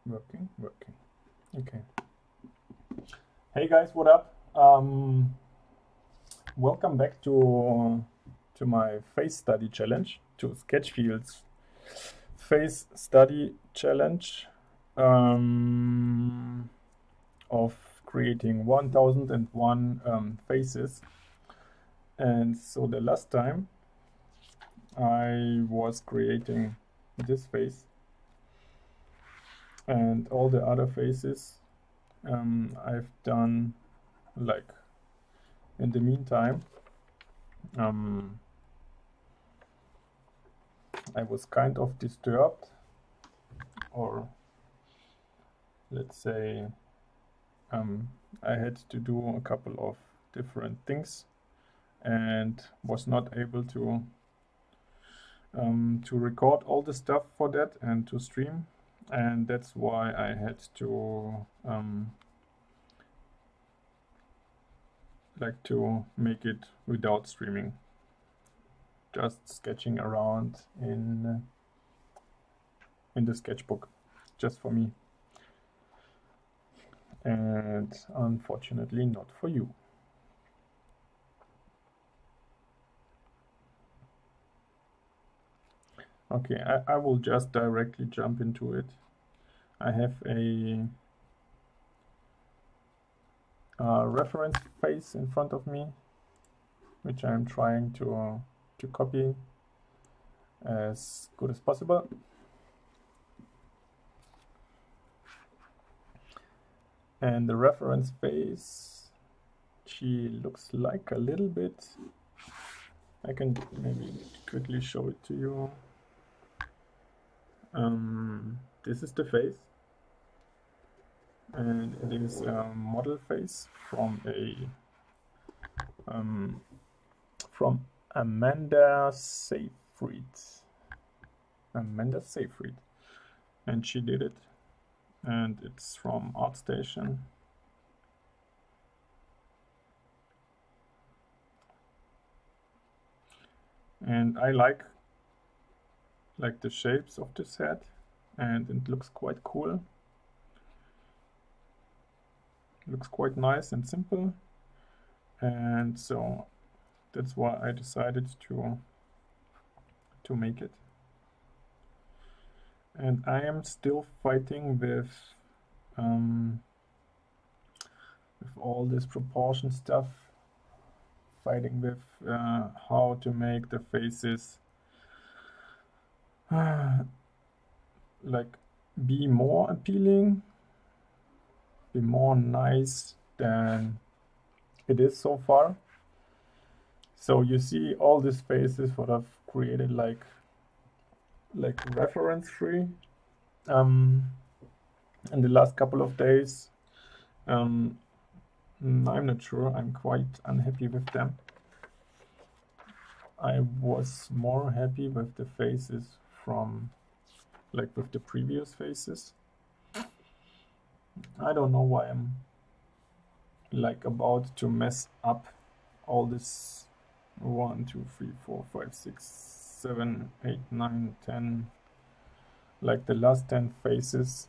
Working. Okay. Hey guys, what up? Welcome back to my face study challenge, to sketchfields face study challenge of creating 1001 faces. And so the last time I was creating this face and all the other faces I've done like in the meantime. I was kind of disturbed, or let's say I had to do a couple of different things and was not able to record all the stuff for that and to stream, and that's why I had to like to make it without streaming, just sketching around in the sketchbook just for me, and unfortunately not for you. Okay, I will just directly jump into it. I have a reference face in front of me, which I'm trying to copy as good as possible. And the reference face, she looks like a little bit. I can maybe quickly show it to you. This is the face, and it is a model face from Amanda Seyfried. And she did it, and it's from ArtStation. And I like the shapes of this head, and it looks quite cool. Looks quite nice and simple, and so that's why I decided to make it. And I am still fighting with all this proportion stuff, fighting with how to make the faces like be more appealing, be more nice than it is so far. So you see all these faces what I've created like reference free in the last couple of days. I'm not sure, I'm quite unhappy with them. I was more happy with the faces from with the previous faces. I don't know why I'm about to mess up all this 1, 2, 3, 4, 5, 6, 7, 8, 9, 10, the last 10 faces.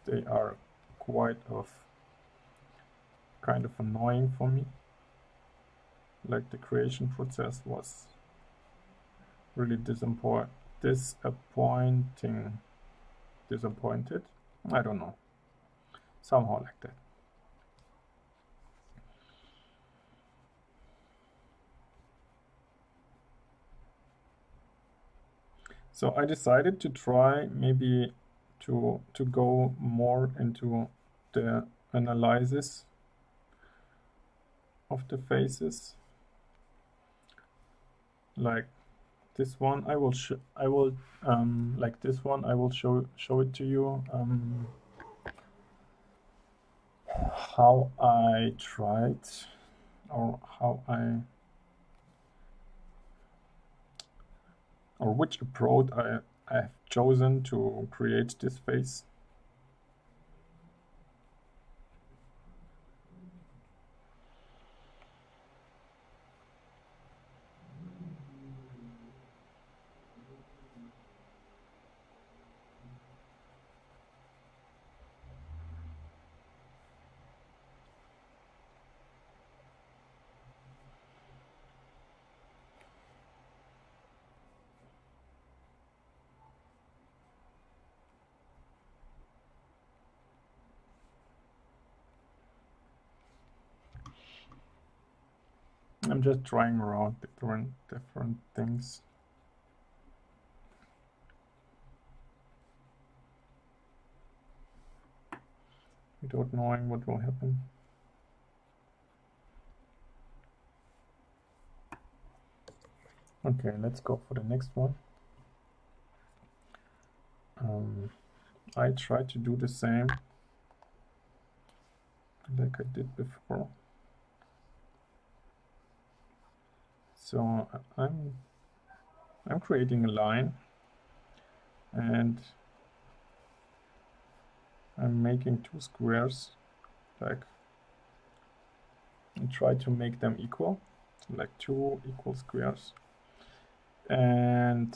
They are quite kind of annoying for me. The creation process was really disappointed. I don't know, somehow like that. So I decided to try maybe to go more into the analysis of the faces. Like this one, I will like this one, I will show it to you how I tried, or which approach I have chosen to create this face. I'm just trying around different things. Without knowing what will happen. Okay, let's go for the next one. I try to do the same like I did before. So I'm creating a line and I'm making two squares, like, and try to make them equal, like two equal squares. And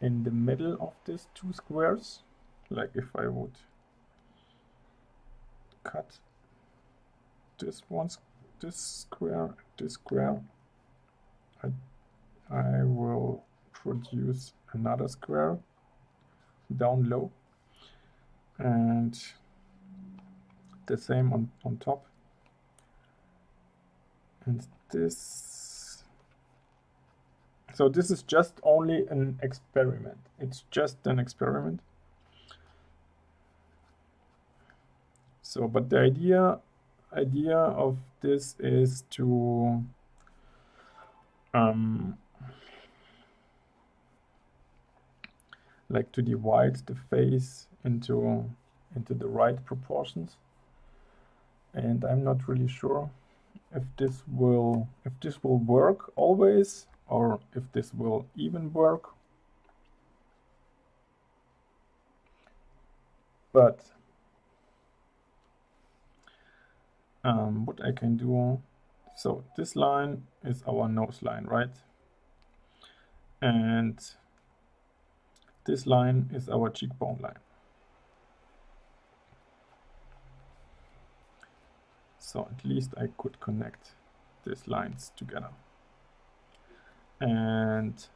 in the middle of these two squares, like if I would cut this square, I will produce another square down low, and the same on top. And this, so this is just only an experiment. It's just an experiment. So, but the idea of this is to like to divide the face into the right proportions. And I'm not really sure if this will work always, or if this will even work. But what I can do, so this line is our nose line, right? And this line is our cheekbone line. So at least I could connect these lines together. And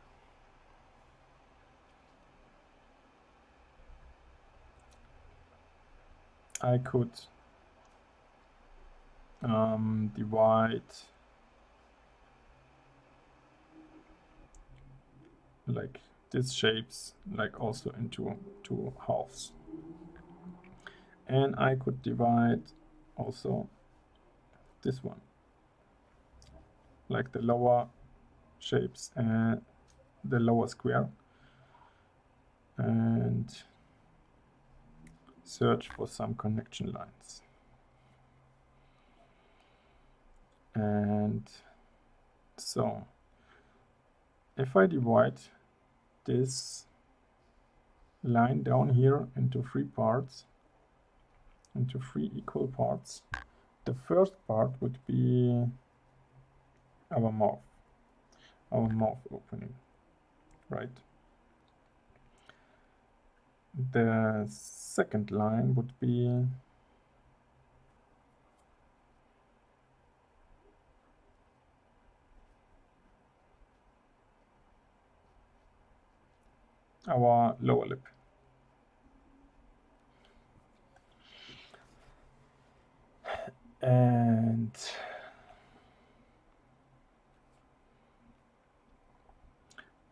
I could divide like these shapes like also into two halves. And I could divide also this one, like the lower shapes and the lower square, and search for some connection lines. And so if I divide this line down here into three parts, into three equal parts, the first part would be our mouth opening, right? The second line would be our lower lip. And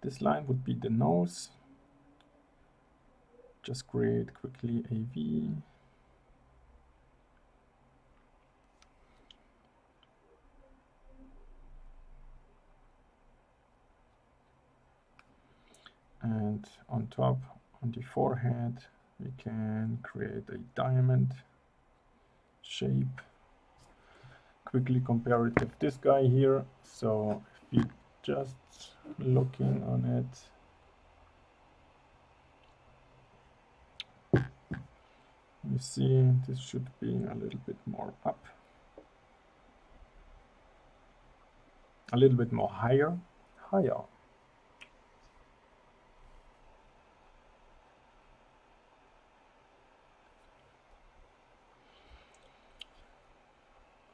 this line would be the nose. Just create quickly a V. And on top, on the forehead, we can create a diamond shape. Quickly compare it with this guy here. So if you just looking on it, you see this should be a little bit more up, a little bit more higher.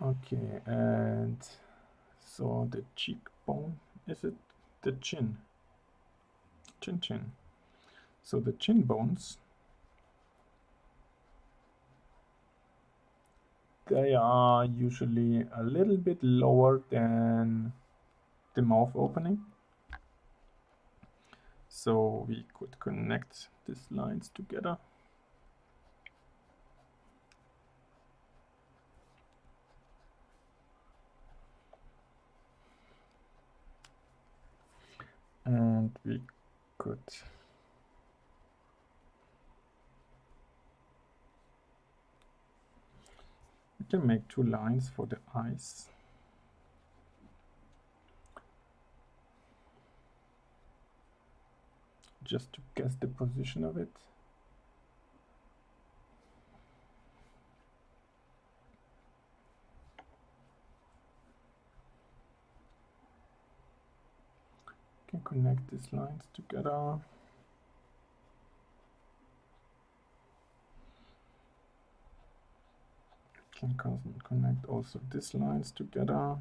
Okay, and so the cheekbone, is it the chin? Chin. So the chin bones they are usually a little bit lower than the mouth opening. So we could connect these lines together. And we can make 2 lines for the eyes. Just to guess the position of it. Can connect these lines together. Can connect also these lines together.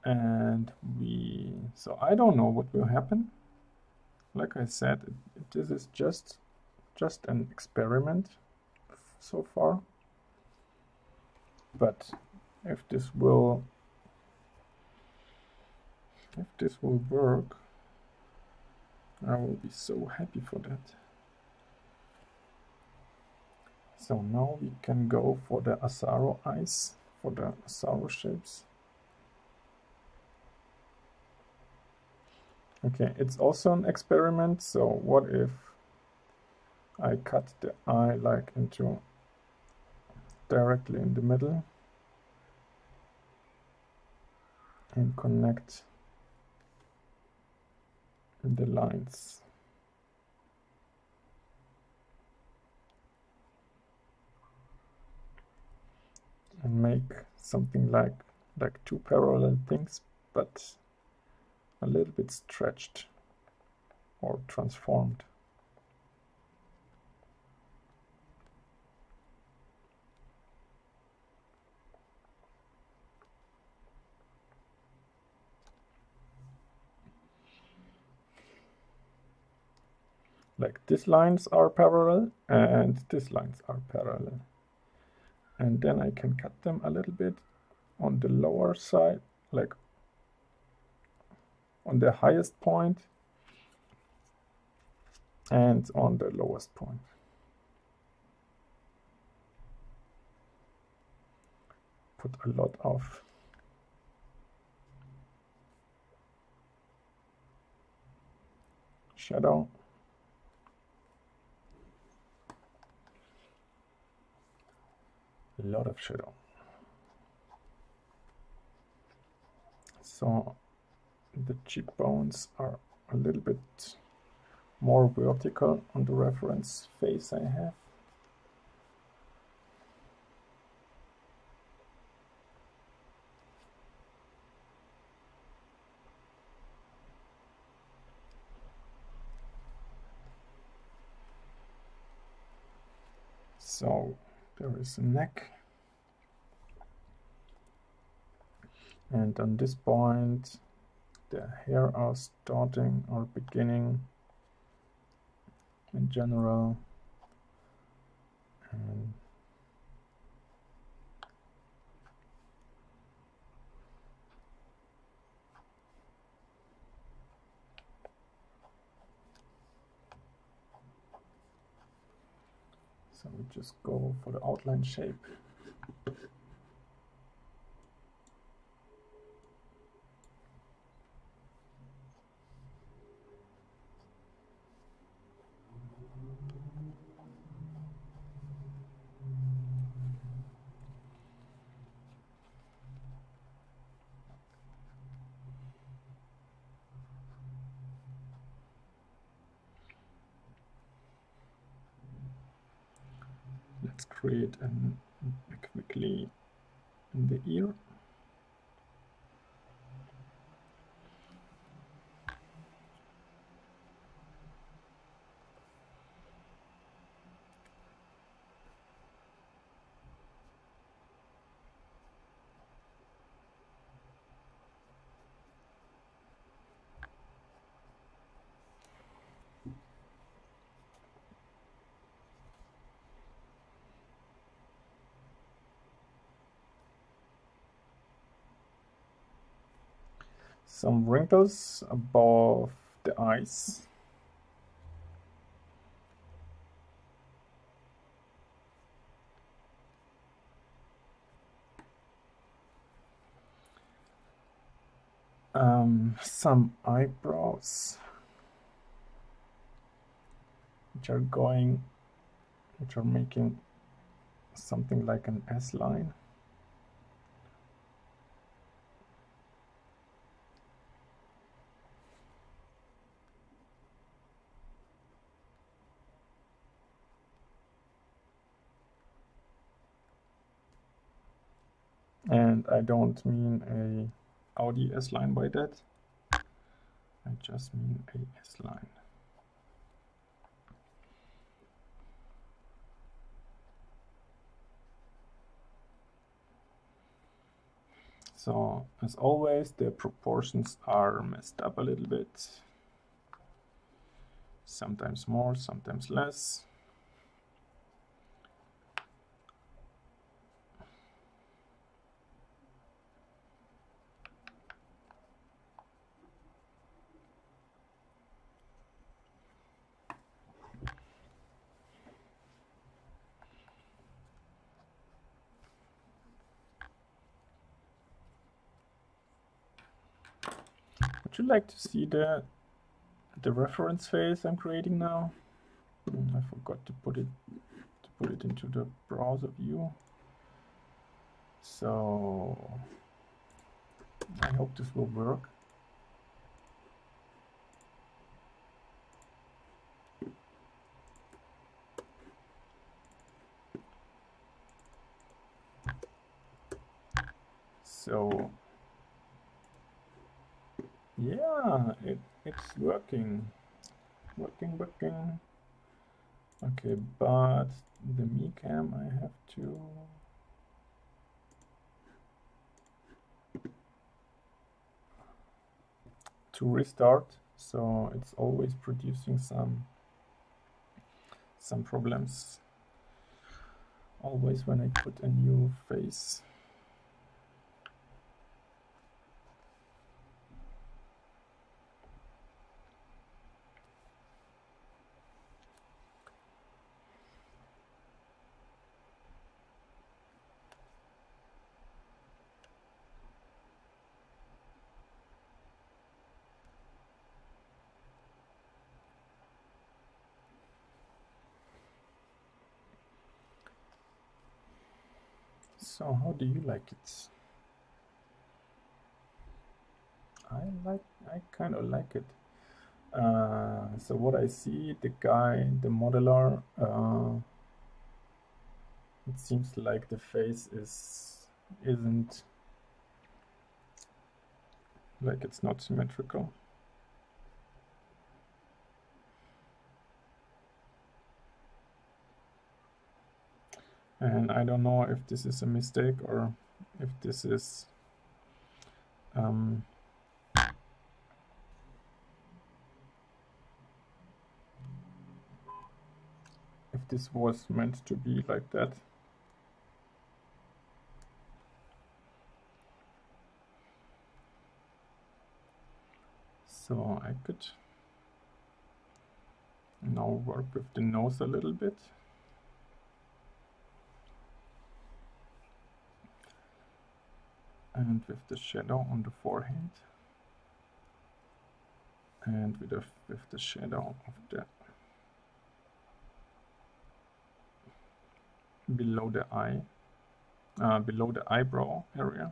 And so I don't know what will happen. Like I said, this is just an experiment so far. But if this will work, I will be so happy for that. So now we can go for the Asaro eyes, for the Asaro shapes. Okay, it's also an experiment. So what if I cut the eye like into directly in the middle and connect the lines. And make something like 2 parallel things, but a little bit stretched or transformed. Like these lines are parallel and these lines are parallel. And then I can cut them a little bit on the lower side, like on the highest point and on the lowest point. Put a lot of shadow. A lot of shadow. So the cheekbones are a little bit more vertical on the reference face I have. So there is a neck. And on this point, the hair are starting or beginning in general. And so we just go for the outline shape. Let's create quickly in the ear. some wrinkles above the eyes. Some eyebrows which are making something like an S line. And I don't mean a Audi S line by that. I just mean a S line. So as always, the proportions are messed up a little bit. Sometimes more, sometimes less. Would you like to see the reference face I'm creating now? I forgot to put it into the browser view. So I hope this will work. So yeah, it's working. Okay, but the MiCam I have to restart, so it's always producing some problems. Always when I put a new face. So how do you like it? I kind of like it. So what I see, the guy, the modeler, it seems like the face isn't like it's not symmetrical. And I don't know if this is a mistake or if this is if this was meant to be like that. So I could now work with the nose a little bit. And with the shadow on the forehead. And with the shadow of the below the eye, below the eyebrow area.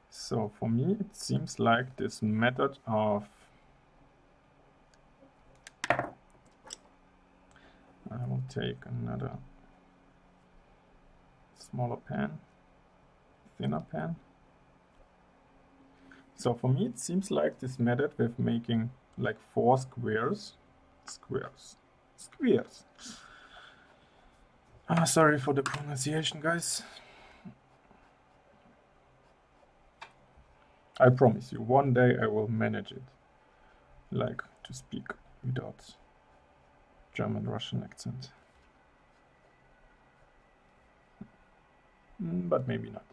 So for me, it seems like this method of I will take another smaller pen, thinner pen. So for me, it seems like this method with making like 4 squares, Sorry for the pronunciation, guys. I promise you, one day I will manage it, like to speak without German-Russian accent. But maybe not.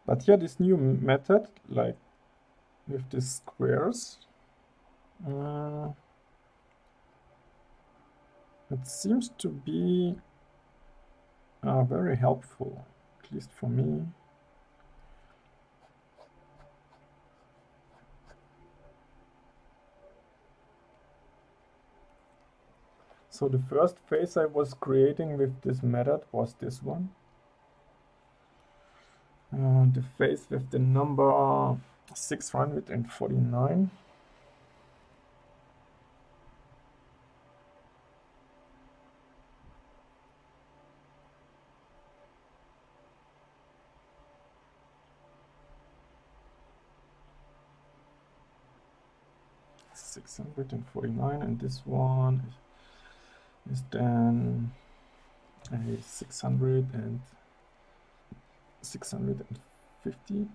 But here, this new method, like with these squares, it seems to be very helpful, at least for me. So the first face I was creating with this method was this one. The face with the number 649. And this one is then a 650.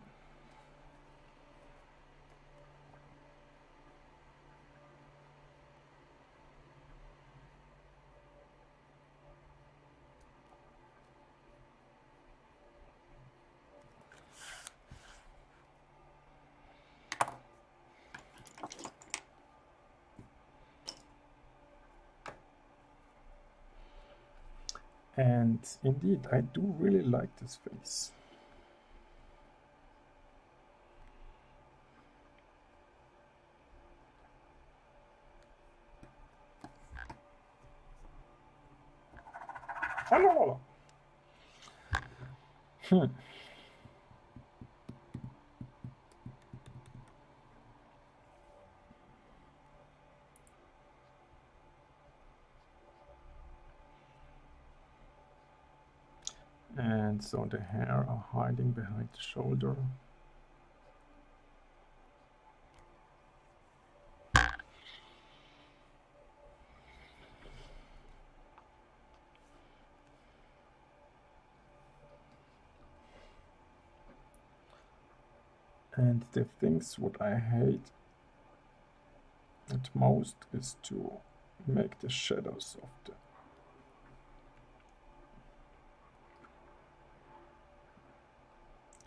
And indeed, I do really like this face. And so the hair are hiding behind the shoulder. And the things what I hate at most is to make the shadows of the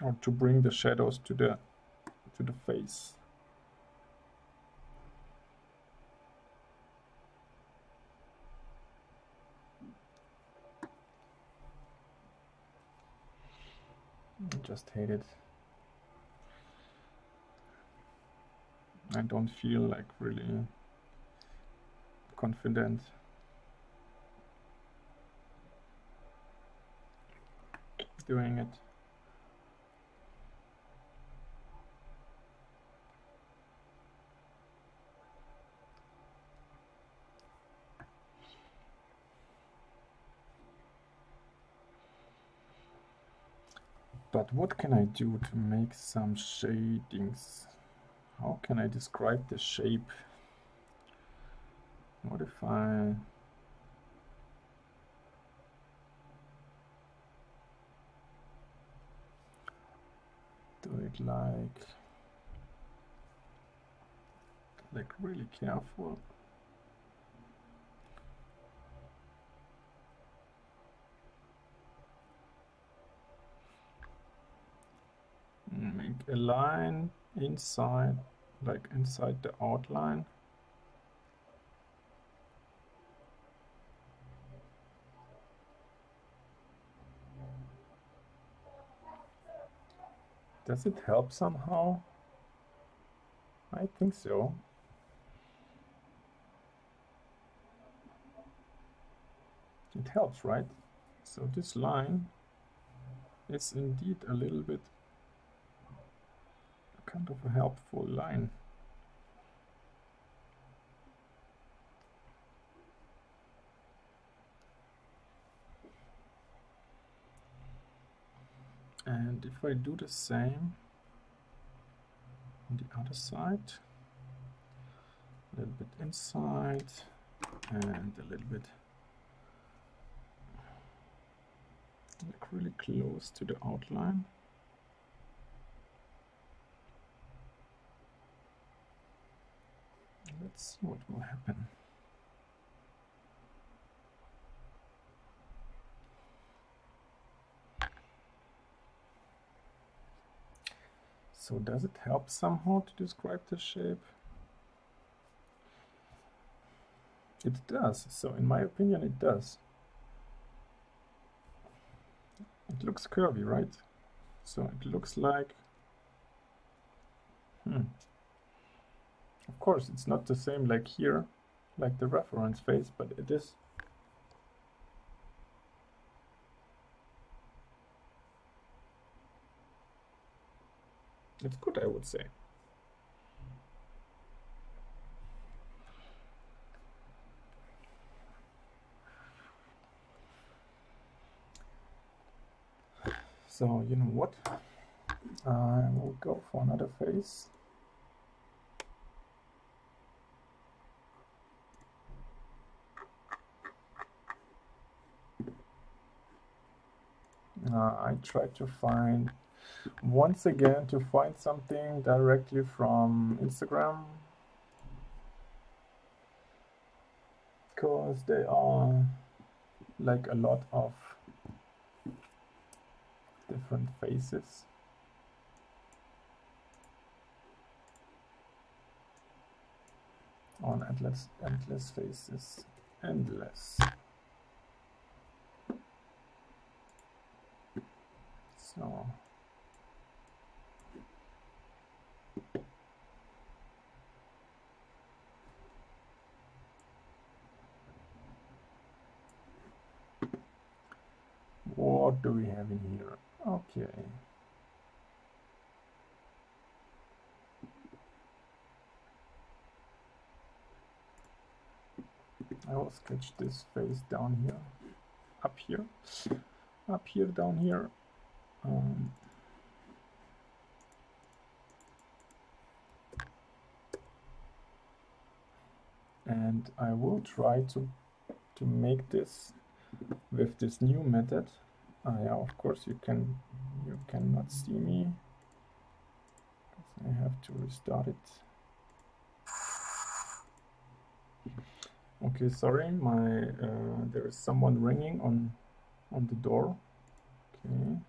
or to bring the shadows to the face. I just hate it. I don't feel like really confident doing it. But what can I do to make some shadings? How can I describe the shape? What if I do it like really careful? Make a line inside, like inside the outline. Does it help somehow? I think so. It helps, right? So this line is indeed a little bit kind of a helpful line. And if I do the same on the other side, a little bit inside and a little bit like really close to the outline. Let's see what will happen. So does it help somehow to describe the shape? It does. So in my opinion, it does. It looks curvy, right? So it looks like, of course, it's not the same like here, like the reference face, but it is. It's good, I would say. So you know what? I will go for another face. I try to find, once again, to find something directly from Instagram, because they are like a lot of different faces. On endless faces, endless. So what do we have in here? Okay. I will sketch this face down here, up here, down here. And I will try to make this with this new method. Yeah, of course you cannot see me. I have to restart it. Okay, sorry, there is someone ringing on the door. Okay.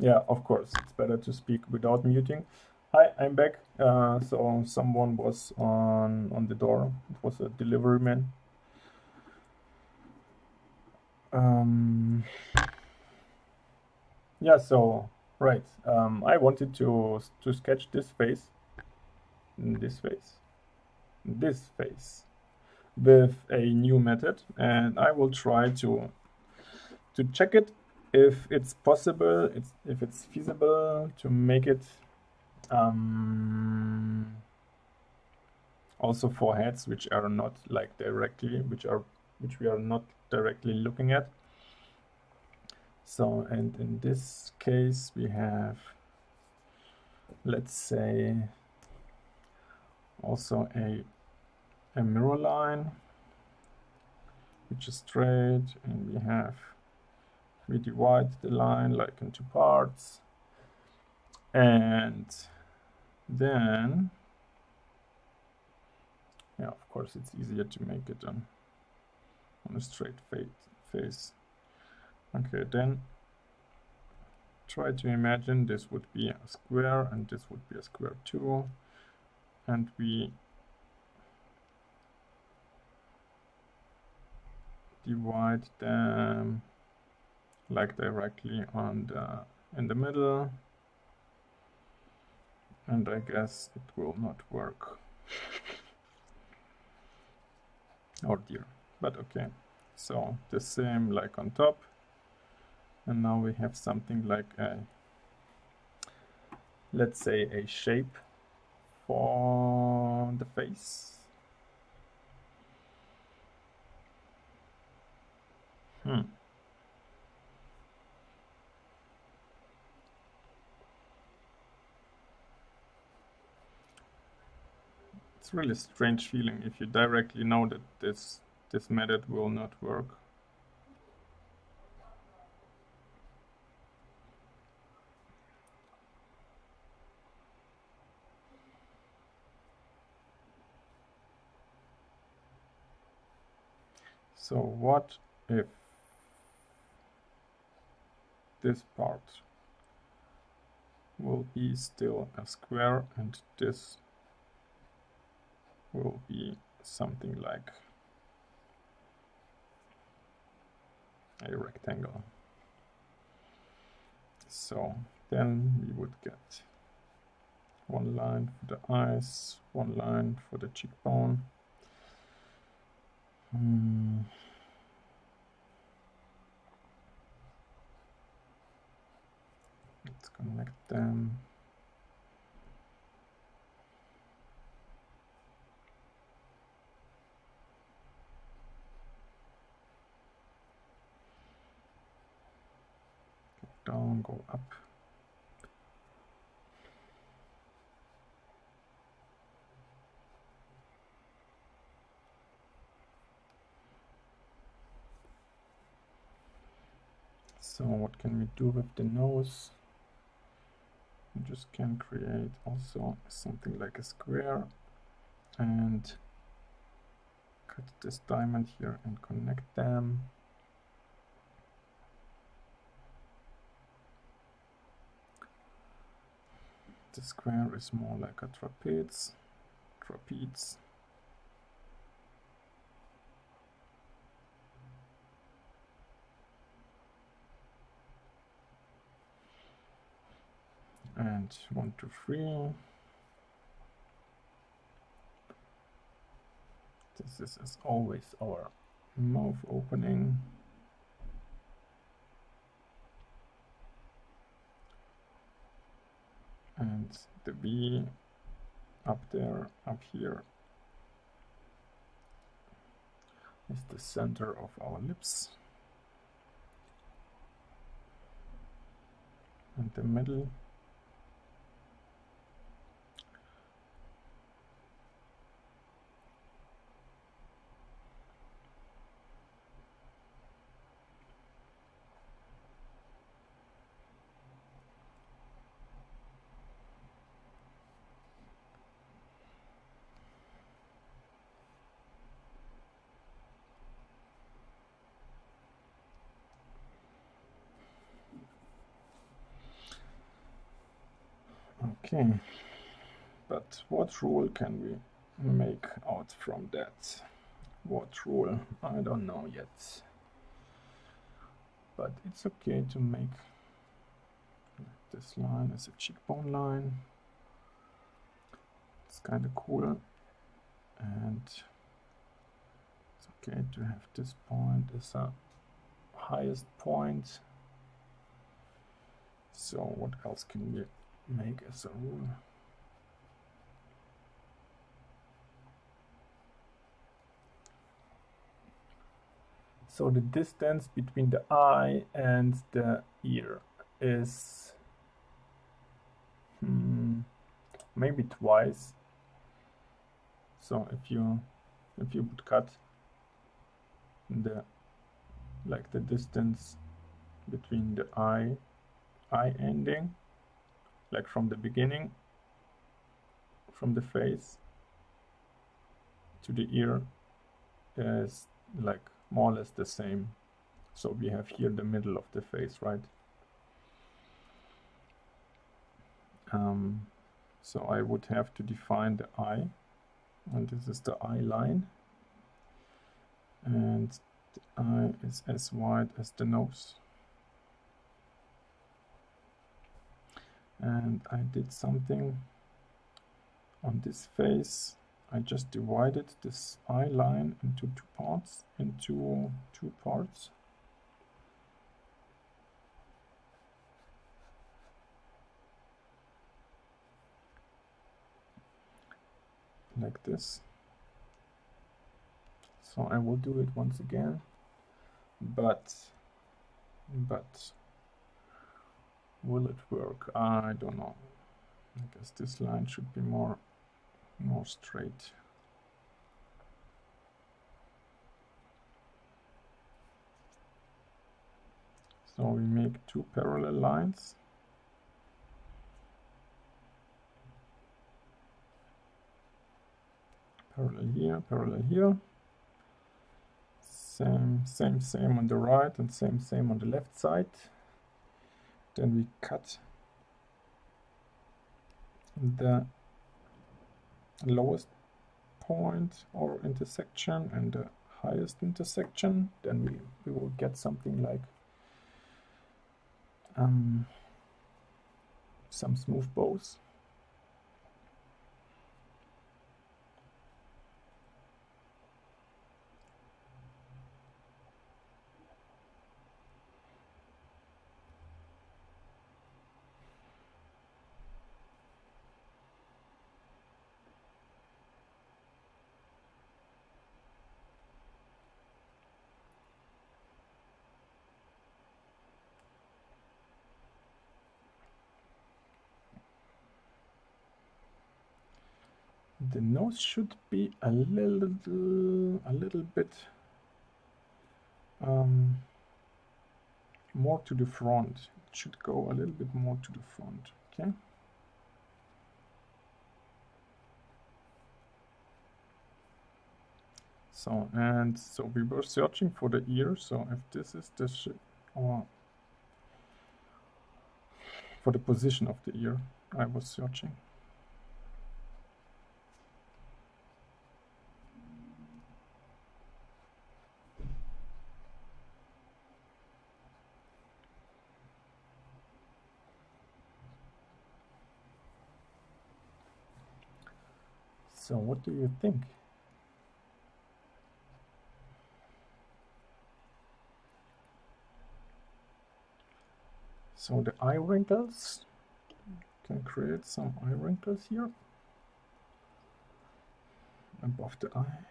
Yeah, of course, it's better to speak without muting. Hi, I'm back. So someone was on the door. It was a delivery man. Yeah, so right. I wanted to sketch this face, this face, this face with a new method, and I will try to check it if it's possible, if it's feasible to make it also for heads which are not like directly, which we are not directly looking at. So, and in this case we have, let's say, also a mirror line which is straight, and we divide the line like into parts, and then yeah, of course it's easier to make it on a straight face. Okay, then try to imagine this would be a square and this would be a square too, and we divide them like directly on in the middle, and I guess it will not work. Oh dear, but okay. So the same like on top, and now we have something like a, let's say, a shape for the face. It's really strange feeling if you directly know that this method will not work. So what if this part will be still a square and this will be something like a rectangle? So then we would get one line for the eyes, one line for the cheekbone. Let's connect them. Go down, go up. So what can we do with the nose? We just can create also something like a square and cut this diamond here and connect them. The square is more like a trapeze. And 1, 2, 3. This is as always our mouth opening. And the V up there, up here, is the center of our lips. And the middle Okay, but what rule can we make out from that? What rule? I don't know yet. But it's okay to make this line as a cheekbone line. It's kind of cool. And it's okay to have this point as a highest point. So what else can we make as a rule? So the distance between the eye and the ear is maybe twice. So if you would cut the distance between the eye ending, like from the beginning, from the face to the ear, is like more or less the same. So we have here the middle of the face, right? So I would have to define the eye, and this is the eye line, and the eye is as wide as the nose. And I did something on this face. I just divided this eye line into two parts, like this. So I will do it once again, but will it work? I don't know. I guess this line should be more straight. So we make two parallel lines. Parallel here. Same on the right and same on the left side. Then we cut the lowest point or intersection and the highest intersection. Then we will get something like some smooth bows. The nose should be a little bit more to the front. It should go a little bit more to the front. Okay. So we were searching for the ear. So if this is the or for the position of the ear, I was searching. So what do you think? So the eye wrinkles, can create some eye wrinkles here above the eye.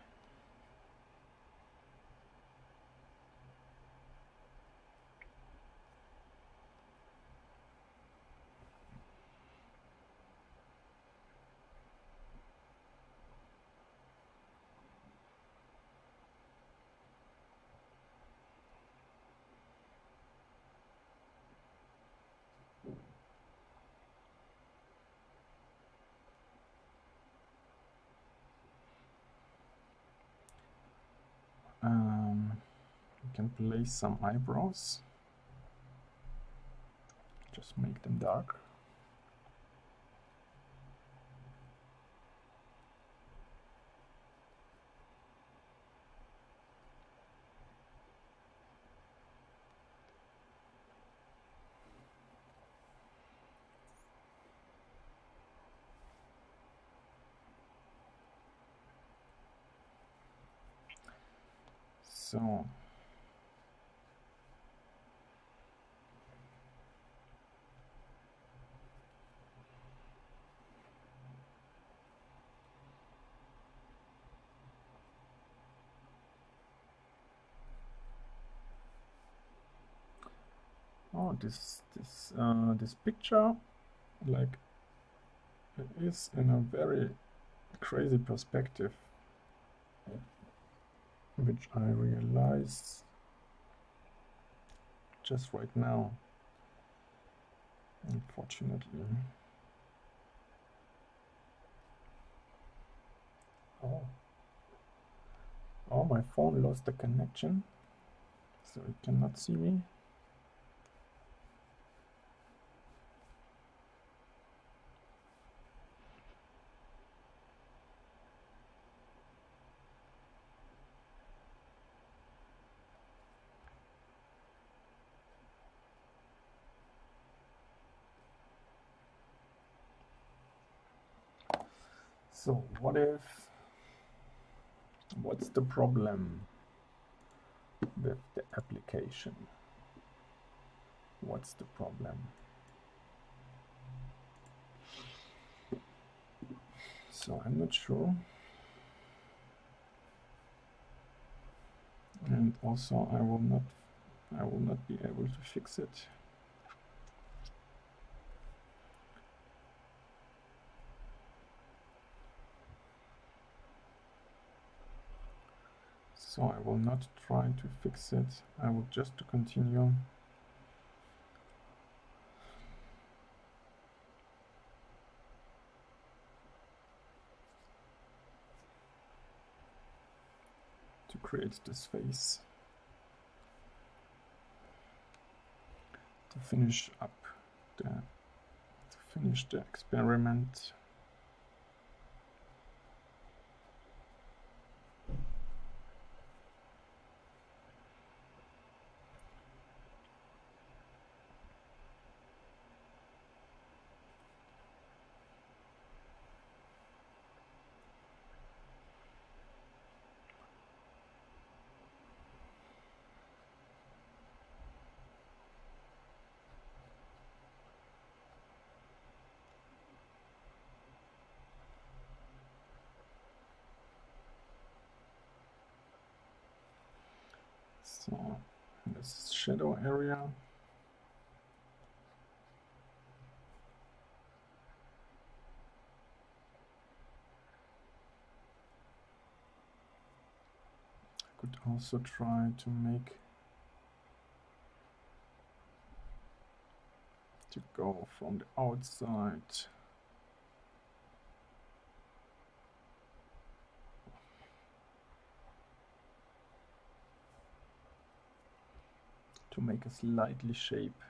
You can place some eyebrows. Just make them dark. So oh, this picture, like, it is in a very crazy perspective, which I realize just right now, unfortunately. Oh, my phone lost the connection, so it cannot see me. So what's the problem with the application? What's the problem? So I'm not sure. And also I will not be able to fix it. So I will not try to fix it. I will just continue. To create this face. To finish the experiment. So this shadow area. I could also try to go from the outside. To make a slightly shape.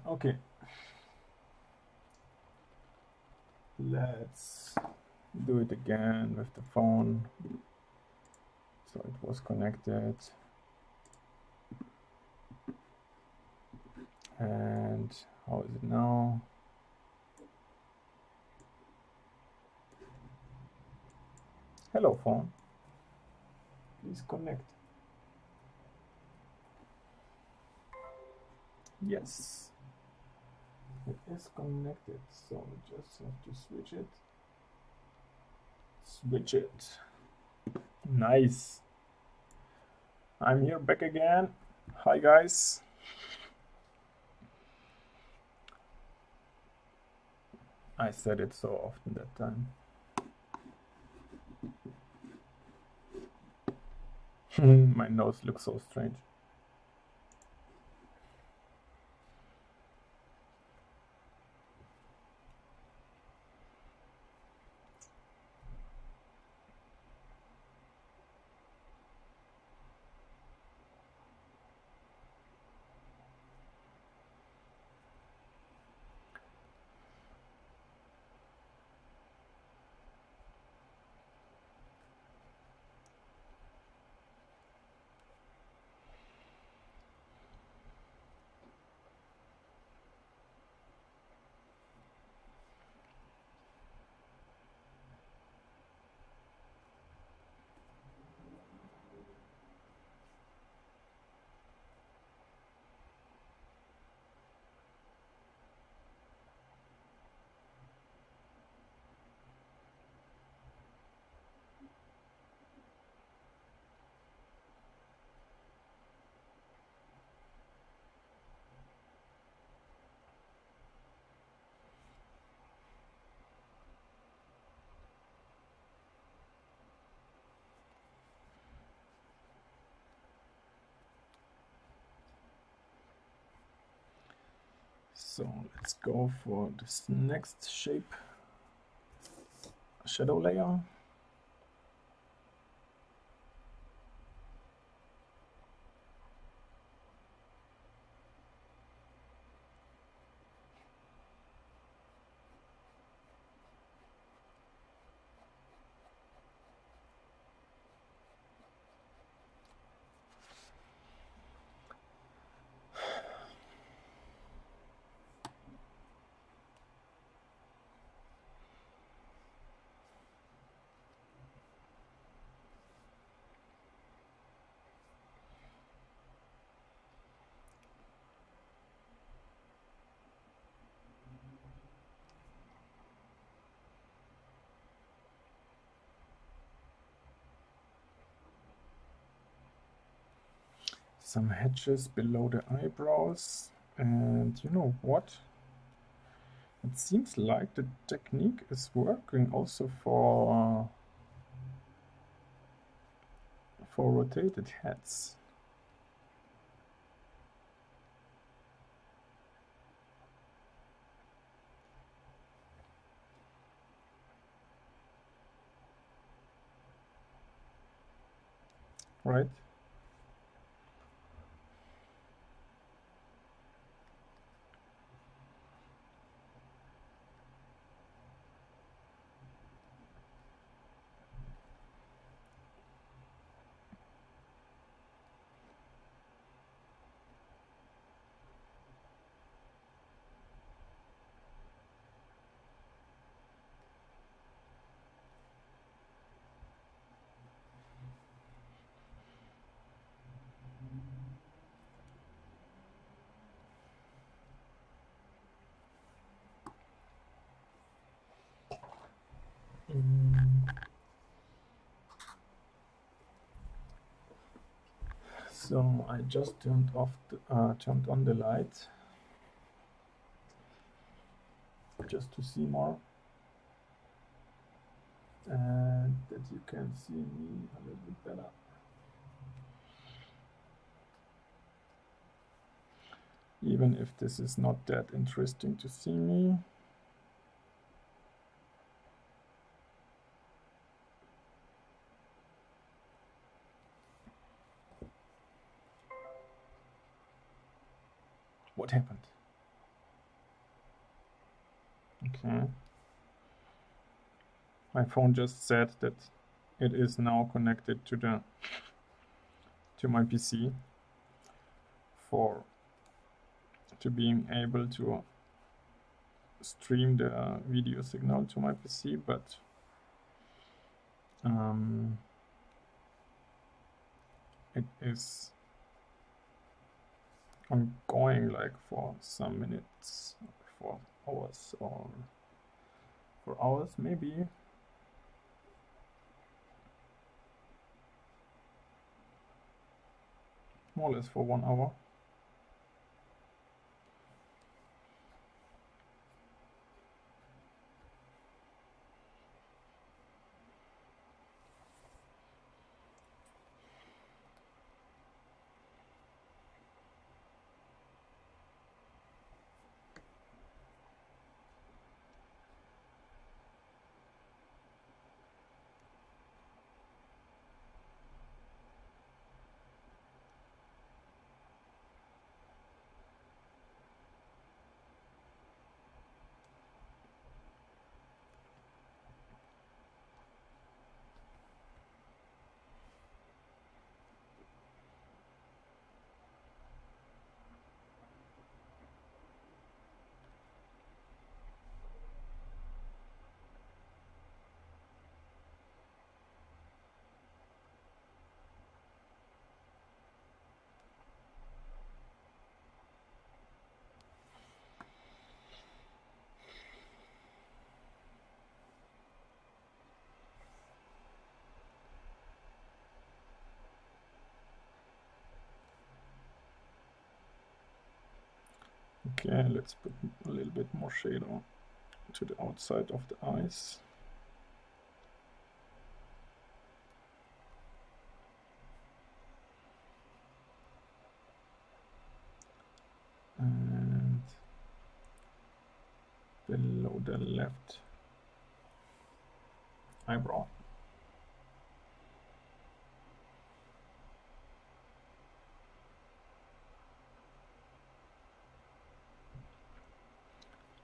Okay, let's do it again with the phone. So it was connected, and how is it now? Hello phone, please connect. Yes, it is connected, so we just have to switch it. Switch it. Nice. I'm here back again. Hi guys. I said it so often that time. My nose looks so strange. So let's go for this next shape, shadow layer. Some hatches below the eyebrows. And you know what? It seems like the technique is working also for rotated heads. Right? So I just turned on the light just to see more, and that you can see me a little bit better. Even if this is not that interesting to see me. What happened? Okay. My phone just said that it is now connected to my PC to being able to stream the video signal to my PC, but it is ongoing like for some minutes, for hours, or for hours maybe. more or less for 1 hour. Okay, let's put a little bit more shadow to the outside of the eyes. And below the left eyebrow.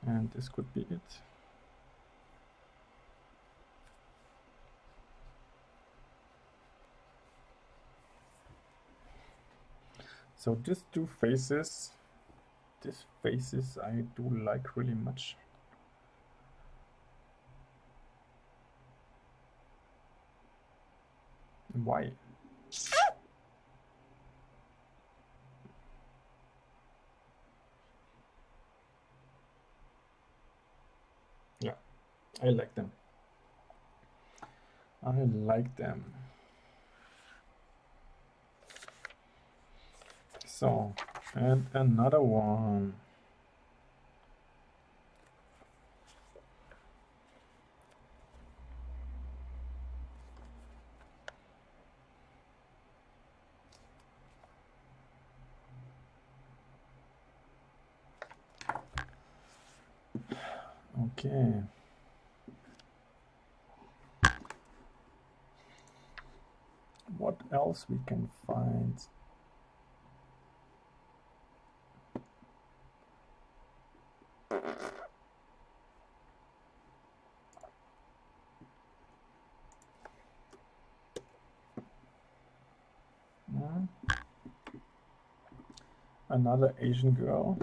And this could be it. So these two faces, I do like really much. Why? Yeah, I like them. I like them. So, and another one. Okay. What else we can find? Another Asian girl.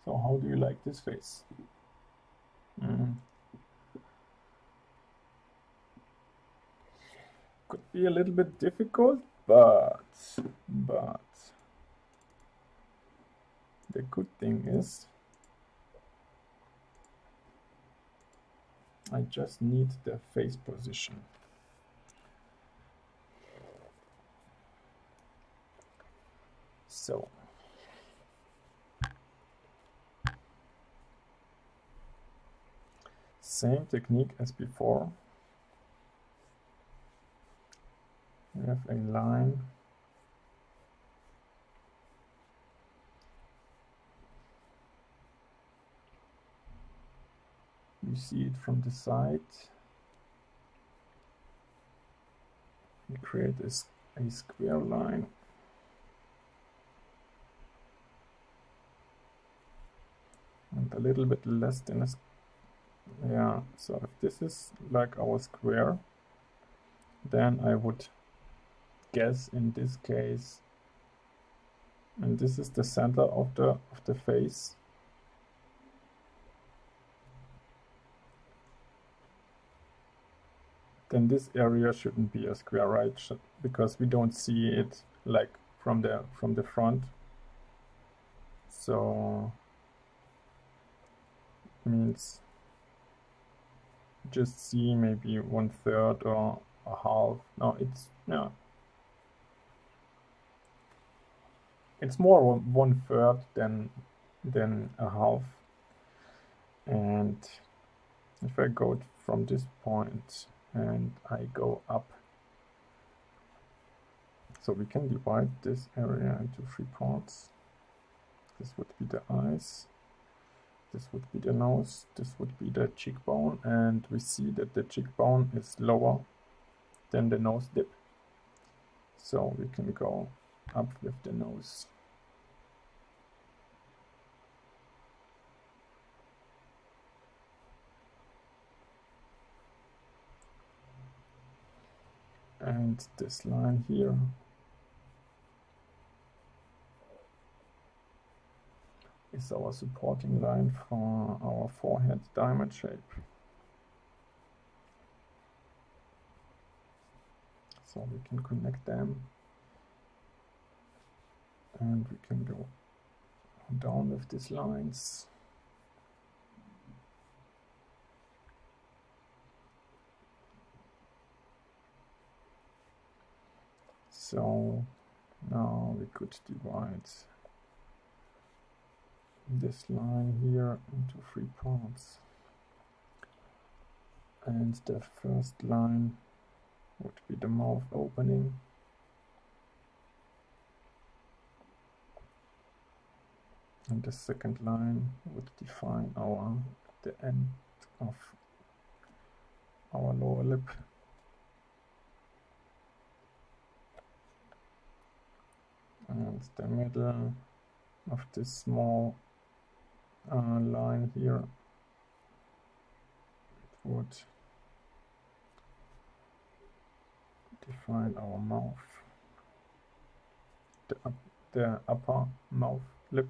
So how do you like this face? Could be a little bit difficult, but the good thing is I just need the face position. So same technique as before. We have a line. You see it from the side. We create a square line. And a little bit less than a yeah, so if this is like our square, then I would guess in this case, and this is the center of the face. Then this area shouldn't be a square, right? Because we don't see it like from the front. So means just see maybe 1/3 or a half. No, it's more 1/3 than a half. And if I go from this point and I go up, so we can divide this area into 3 parts. This would be the eyes, this would be the nose, this would be the cheekbone, and we see that the cheekbone is lower than the nose dip. So we can go up with the nose. And this line here is our supporting line for our forehead diamond shape. So we can connect them, and we can go down with these lines. So now we could divide this line here into 3 parts, and the first line would be the mouth opening, and the second line would define the end of our lower lip. And the middle of this small line here would define our mouth, the upper mouth, lip,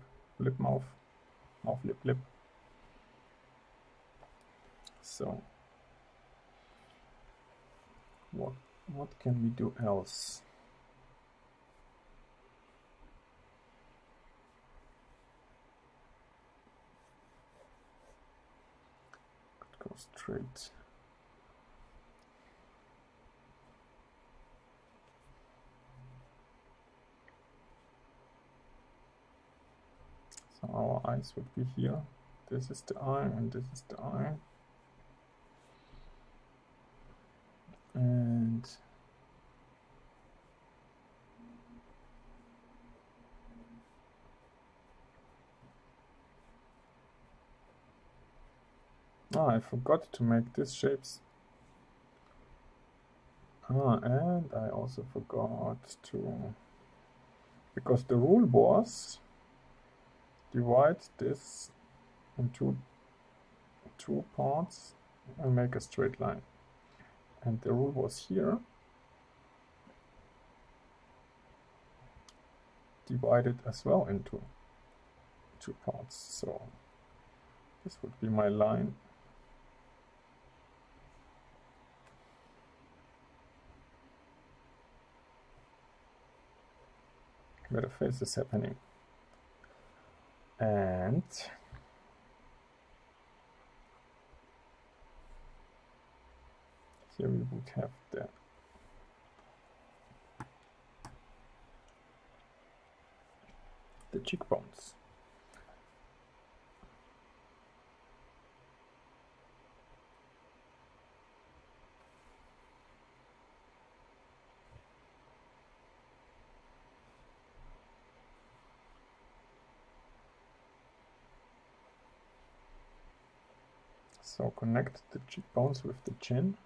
mouth, lip. So what can we do else? Could go straight. So our eyes would be here. This is the eye, and this is the eye. And I forgot to make these shapes. And I also forgot to, because the rule was divide this into 2 parts and make a straight line. And the rule was here, divide it as well into 2 parts. So this would be my line. Where the face is happening. And here we would have the cheekbones. So connect the cheekbones with the chin.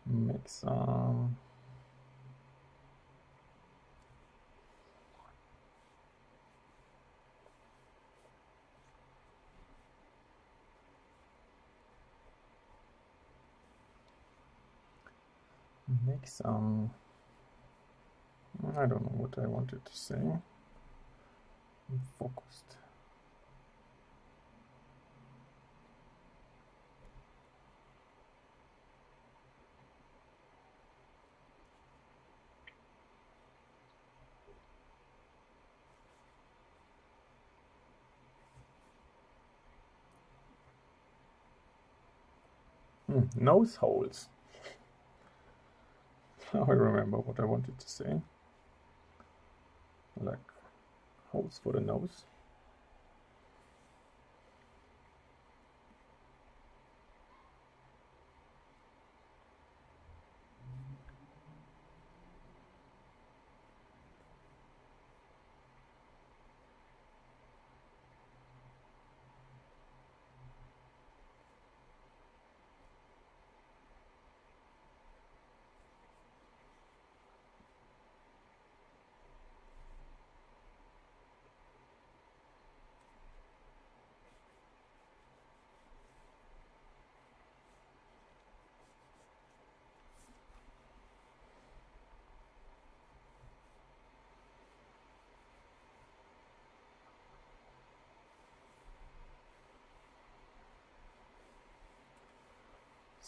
make some I don't know what I wanted to say. I'm focused. Nose holes. Now I remember what I wanted to say. Like holes for the nose.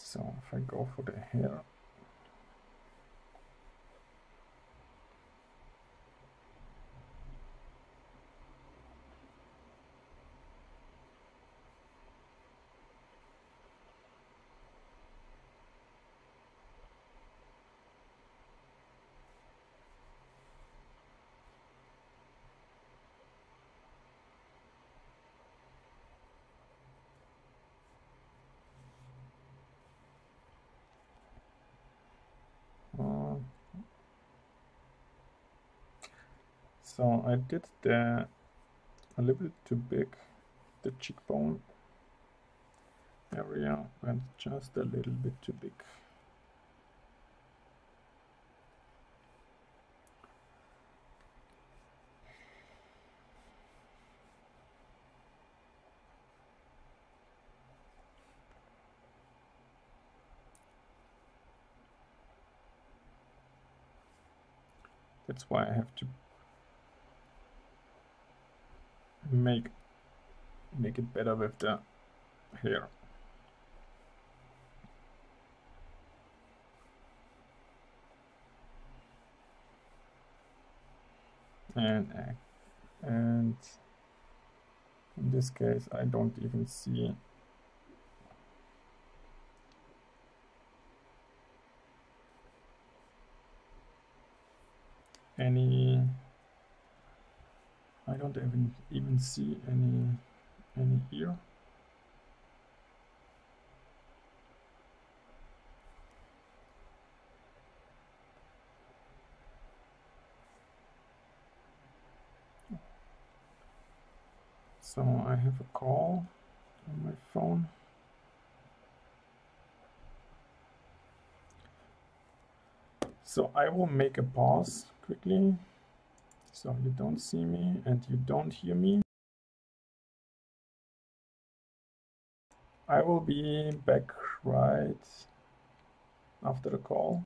So if I go for the hair, so I did a little bit too big, the cheekbone area went just a little bit too big. That's why I have to make it better with the hair. And in this case I don't even see any, I don't even see any ear. So I have a call on my phone. So I will make a pause quickly, so you don't see me and you don't hear me. I will be back right after the call.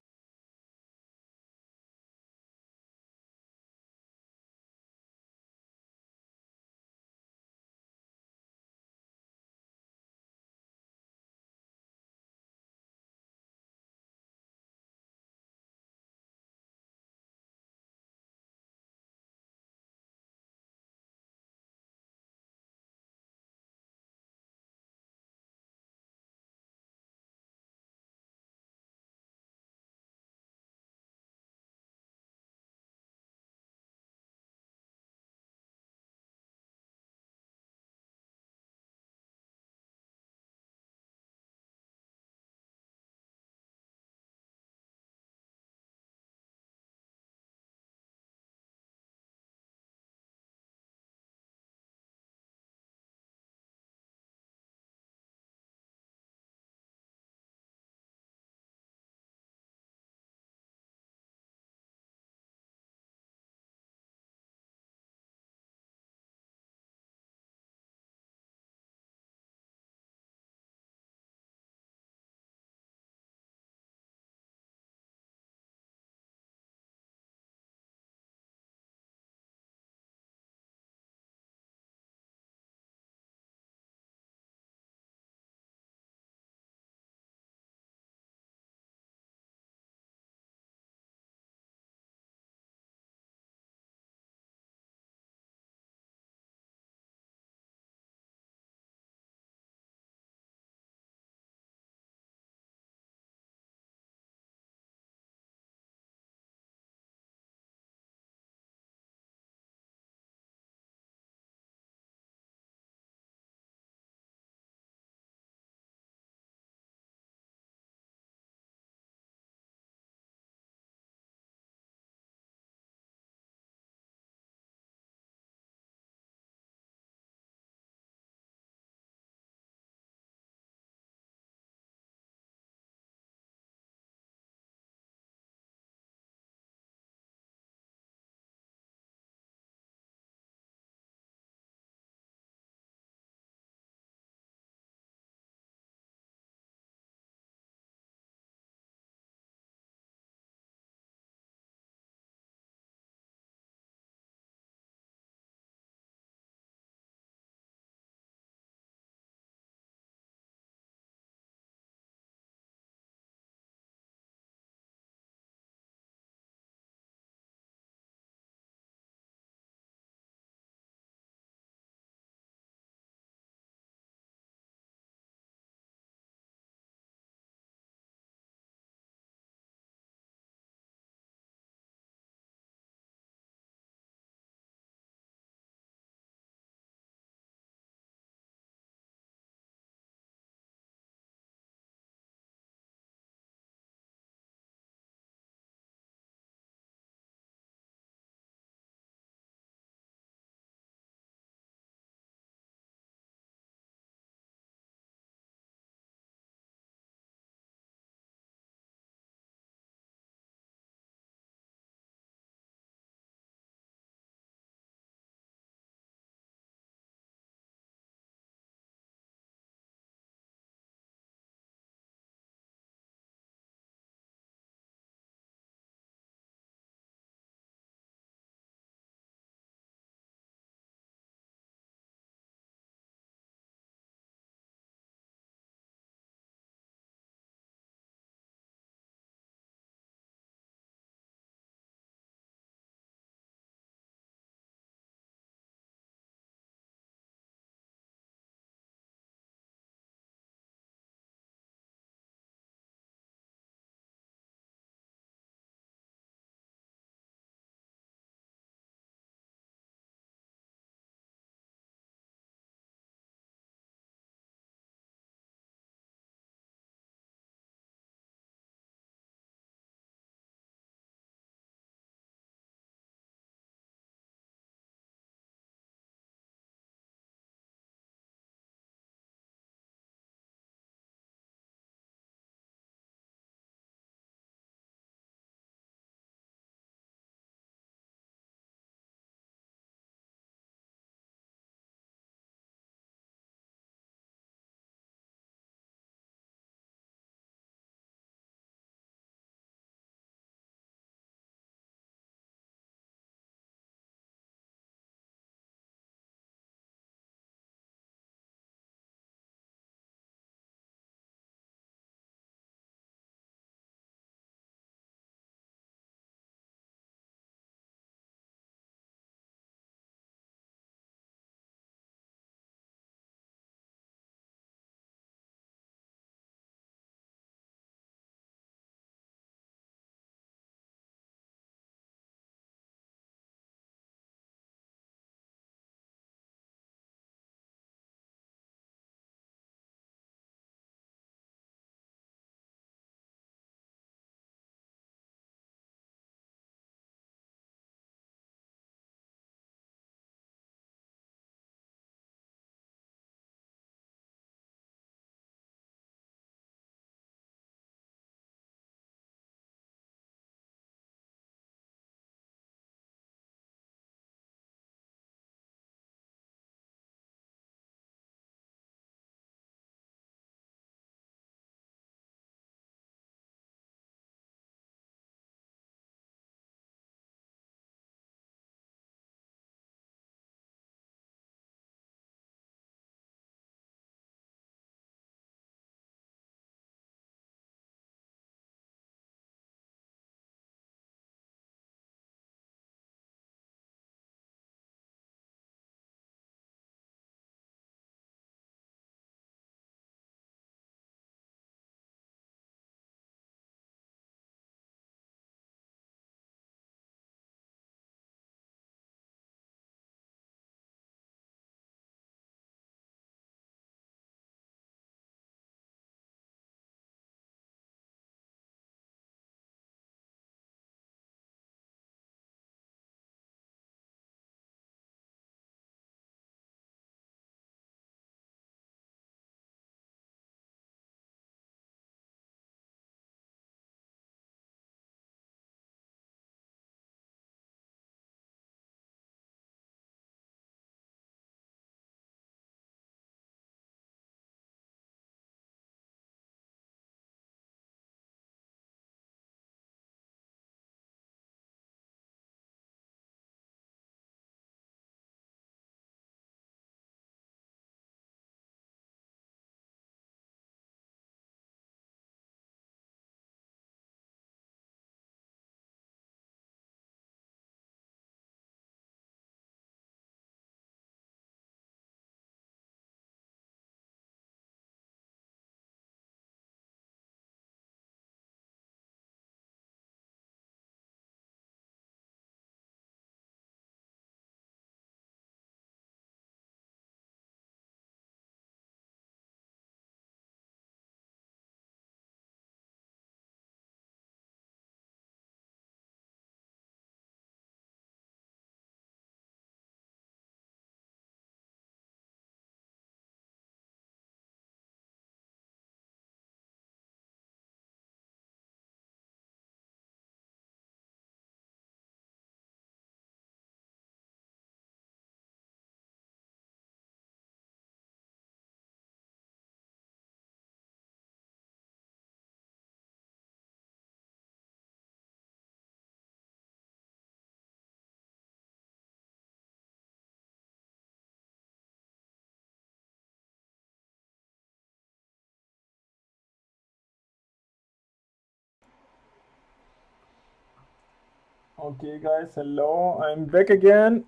Okay, guys, hello, I'm back again.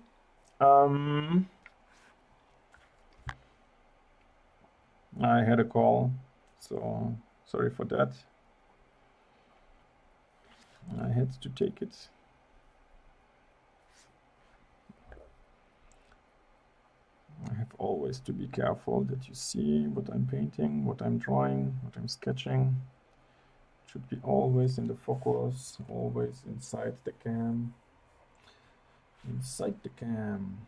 I had a call, so sorry for that. I had to take it. I have always to be careful that you see what I'm painting, what I'm drawing, what I'm sketching. It should be always in the focus, always inside the cam. Inside the cam.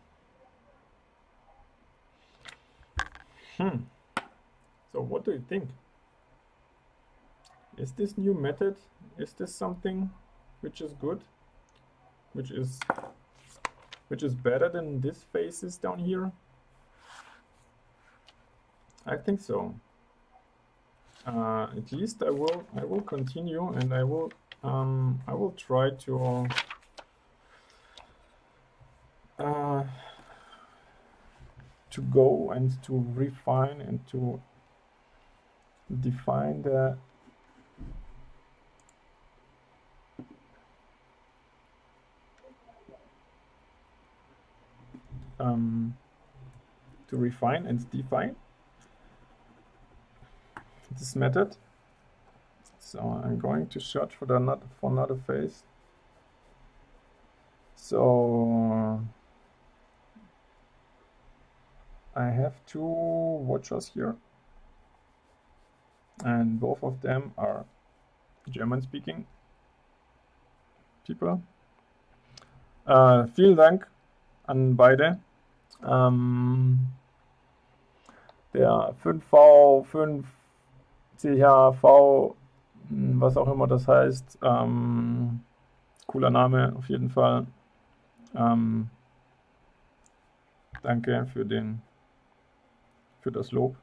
So what do you think? Is this new method, is this something which is good? Which is better than these faces down here? I think so. At least I will continue, and I will try to go and to refine and to define the to refine and define this method. So I'm going to search for another face. So I have two watchers here, and both of them are German-speaking people. Vielen Dank an beide. Der 5V, 5CHV, was auch immer das heißt, cooler Name auf jeden Fall. Danke für das Lob.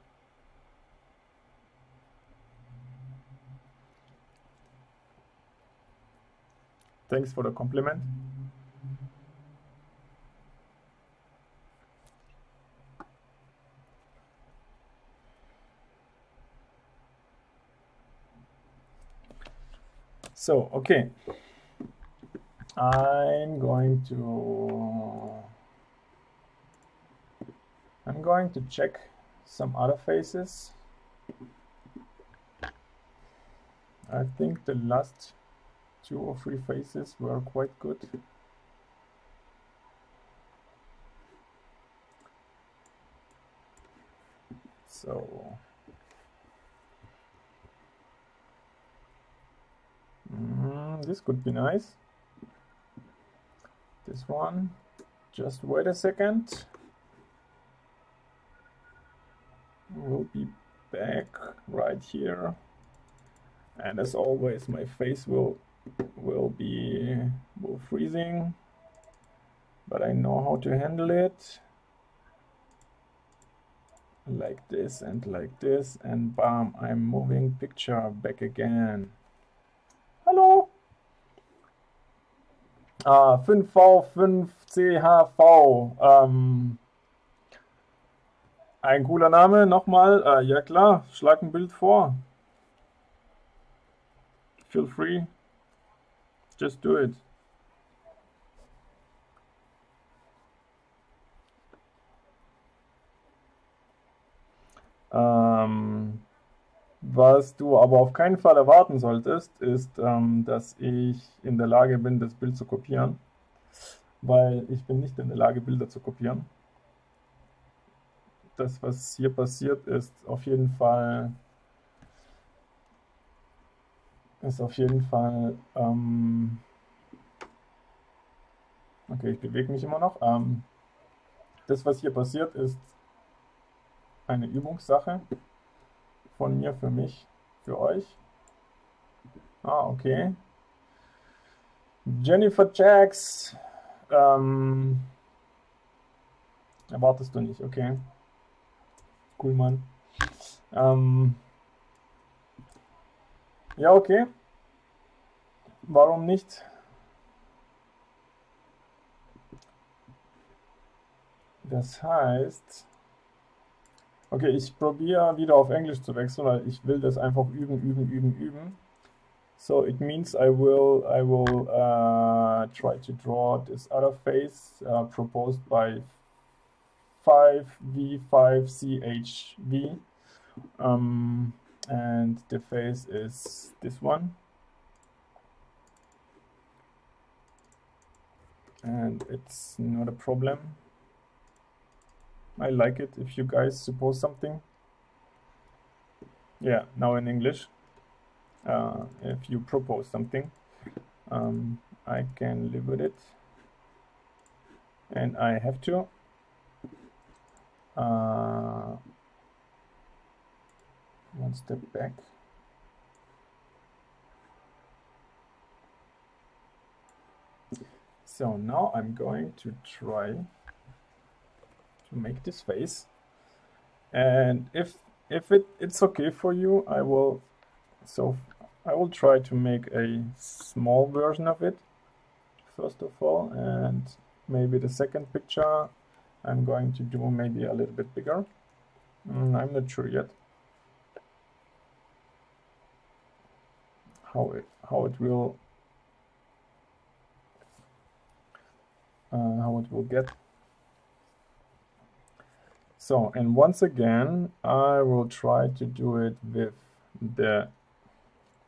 Thanks for the compliment. So, okay. I'm going to check some other faces. I think the last 2 or 3 faces were quite good. So this could be nice. This one, just wait a second. We'll be back right here, and as always my face will freezing, but I know how to handle it. Like this and like this, and bam, I'm moving picture back again. Hallo! 5V, 5CHV. Ein cooler Name, nochmal. Ja klar, schlag ein Bild vor. Feel free. Just do it. Was du aber auf keinen Fall erwarten solltest, ist, dass ich in der Lage bin, das Bild zu kopieren, weil ich bin nicht in der Lage, Bilder zu kopieren. Das, was hier passiert, ist auf jeden Fall okay, ich bewege mich immer noch. Das, was hier passiert, ist eine Übungssache von mir, für mich, für euch. Okay. Jennifer Jacks. Erwartest du nicht, okay. Cool, Mann. Ja, okay. Warum nicht? Das heißt, okay, ich probiere wieder auf Englisch zu wechseln, weil ich will das einfach üben. So it means I will try to draw this other face proposed by 5v5chv, and the face is this one, and it's not a problem. I like it. If you guys suppose something, yeah, now in English, if you propose something, I can live with it, and I have to one step back. So now I'm going to try to make this face, and if it's okay for you, I will try to make a small version of it first of all, and maybe the second picture I'm going to do maybe a little bit bigger. I'm not sure yet how it will get. So, and once again, I will try to do it with the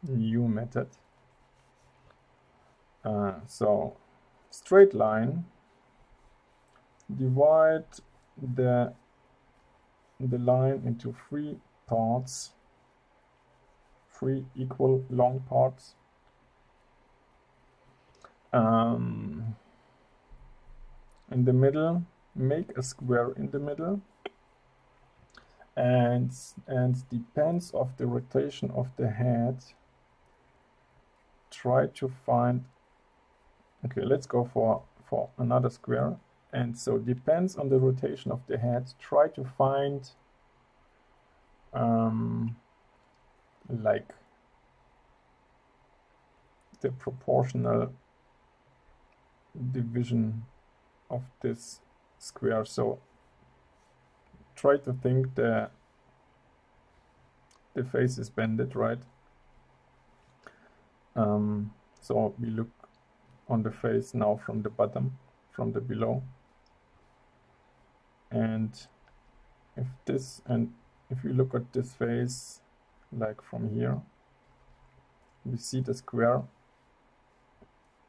new method. So, straight line, divide the line into 3 parts, 3 equal long parts. In the middle, make a square in the middle, and depends of the rotation of the head, try to find, okay, let's go for another square, and so depends on the rotation of the head, try to find like the proportional division of this square. So try to think the face is bended, right? So we look on the face now from the bottom, from the below, and if you look at this face like from here, we see the square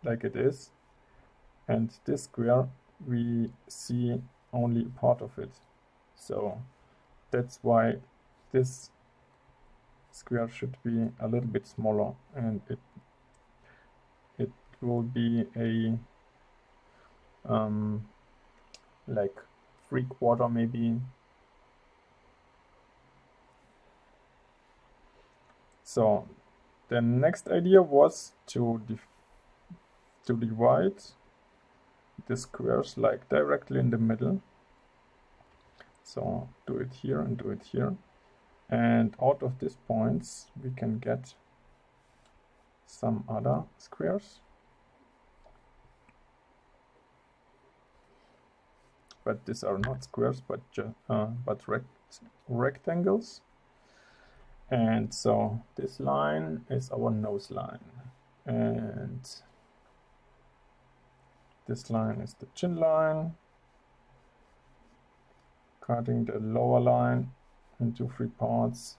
like it is, and this square we see only a part of it. So that's why this square should be a little bit smaller, and it will be a like 3/4 maybe. So the next idea was to divide the squares like directly in the middle. So do it here and do it here, and out of these points we can get some other squares, but these are not squares but rectangles. And so this line is our nose line, and this line is the chin line, cutting the lower line into 3 parts,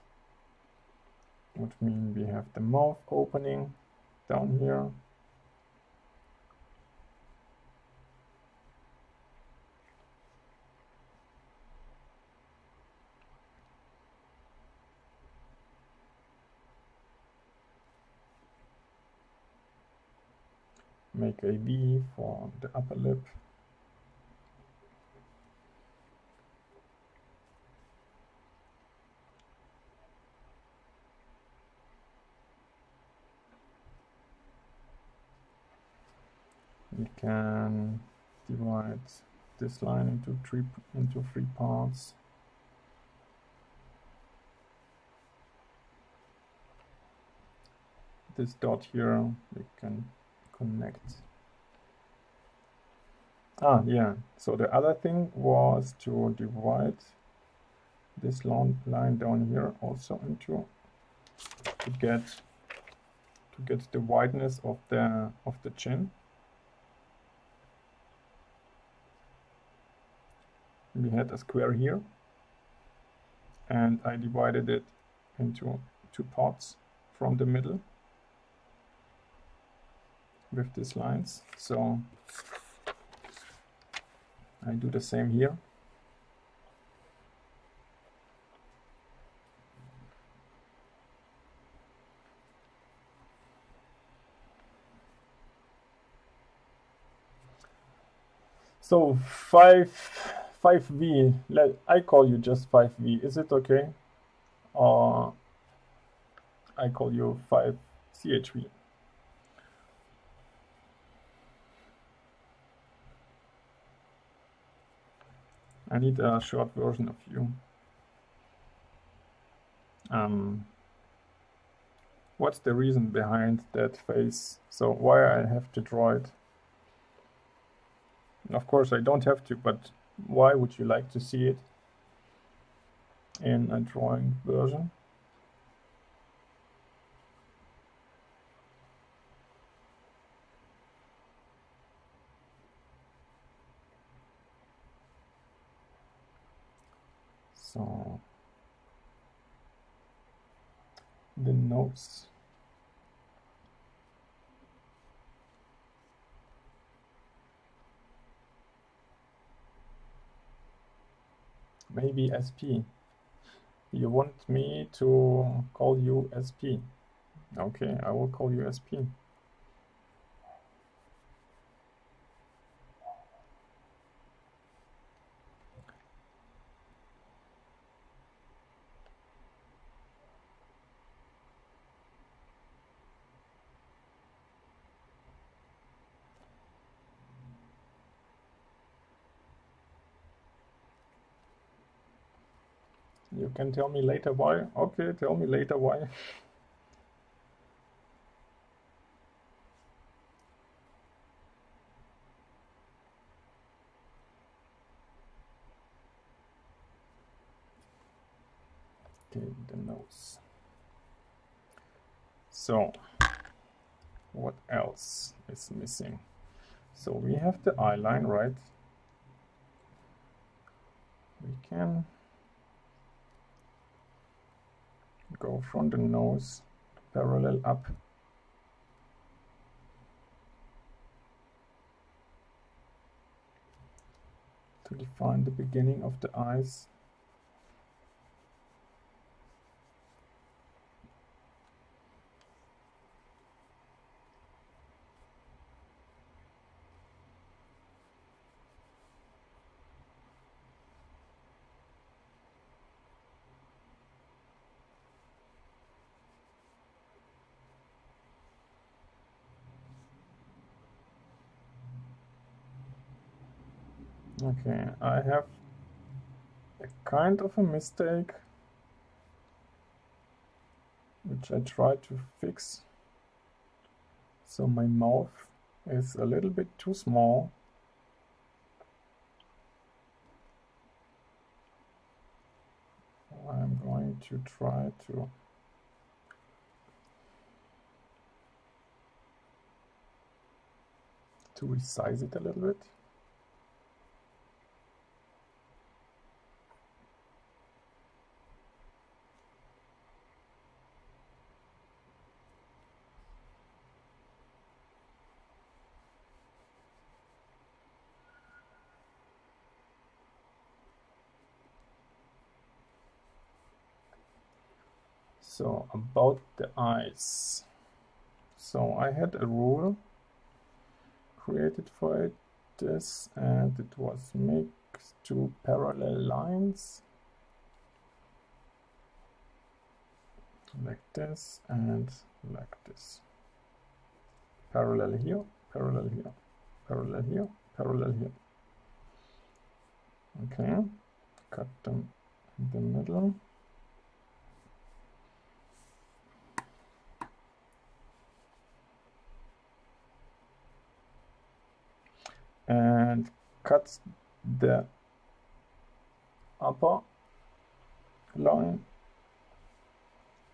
which means we have the mouth opening down here, make a V for the upper lip, we can divide this line into three parts. This dot here we can connect. Yeah, so the other thing was to divide this long line down here also into to to get the wideness of the chin. We had a square here, and I divided it into 2 parts from the middle with these lines. So I do the same here. So 5V, I call you just 5V, is it okay? Or I call you 5CHV. I need a short version of you. What's the reason behind that face? So why I have to draw it? Of course I don't have to, but why would you like to see it in a drawing version? So the nose. Maybe SP. You want me to call you SP? Okay, I will call you SP. You can tell me later why. Okay, tell me later why. Okay, the nose. So what else is missing? So we have the eye line, right? We can go from the nose parallel up to define the beginning of the eyes. Okay, I have a kind of a mistake which I try to fix. So my mouth is a little bit too small. I'm going to try to resize it a little bit. So about the eyes. So I had a rule created for it, this, and it was make 2 parallel lines like this and like this. Parallel here, parallel here, parallel here, parallel here. Okay, cut them in the middle. And cut the upper line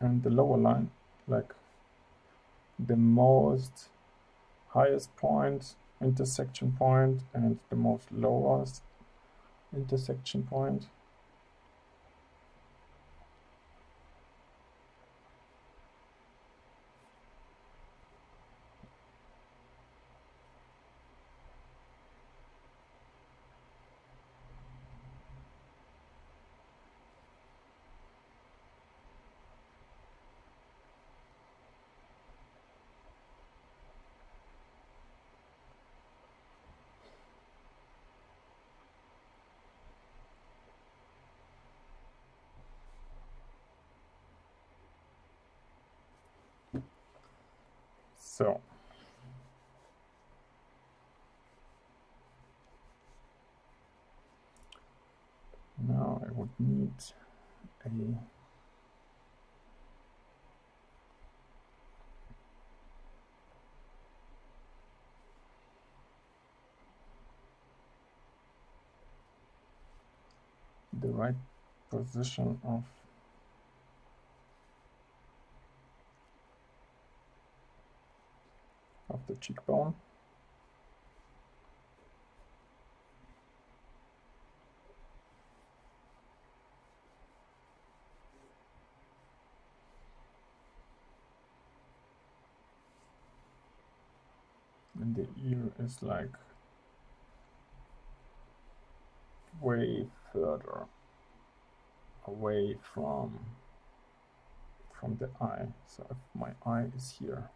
and the lower line like the most highest point, intersection point, and the most lowest intersection point. So now I would need the right position of the cheekbone. And the ear is like way further away from the eye. So if my eye is here,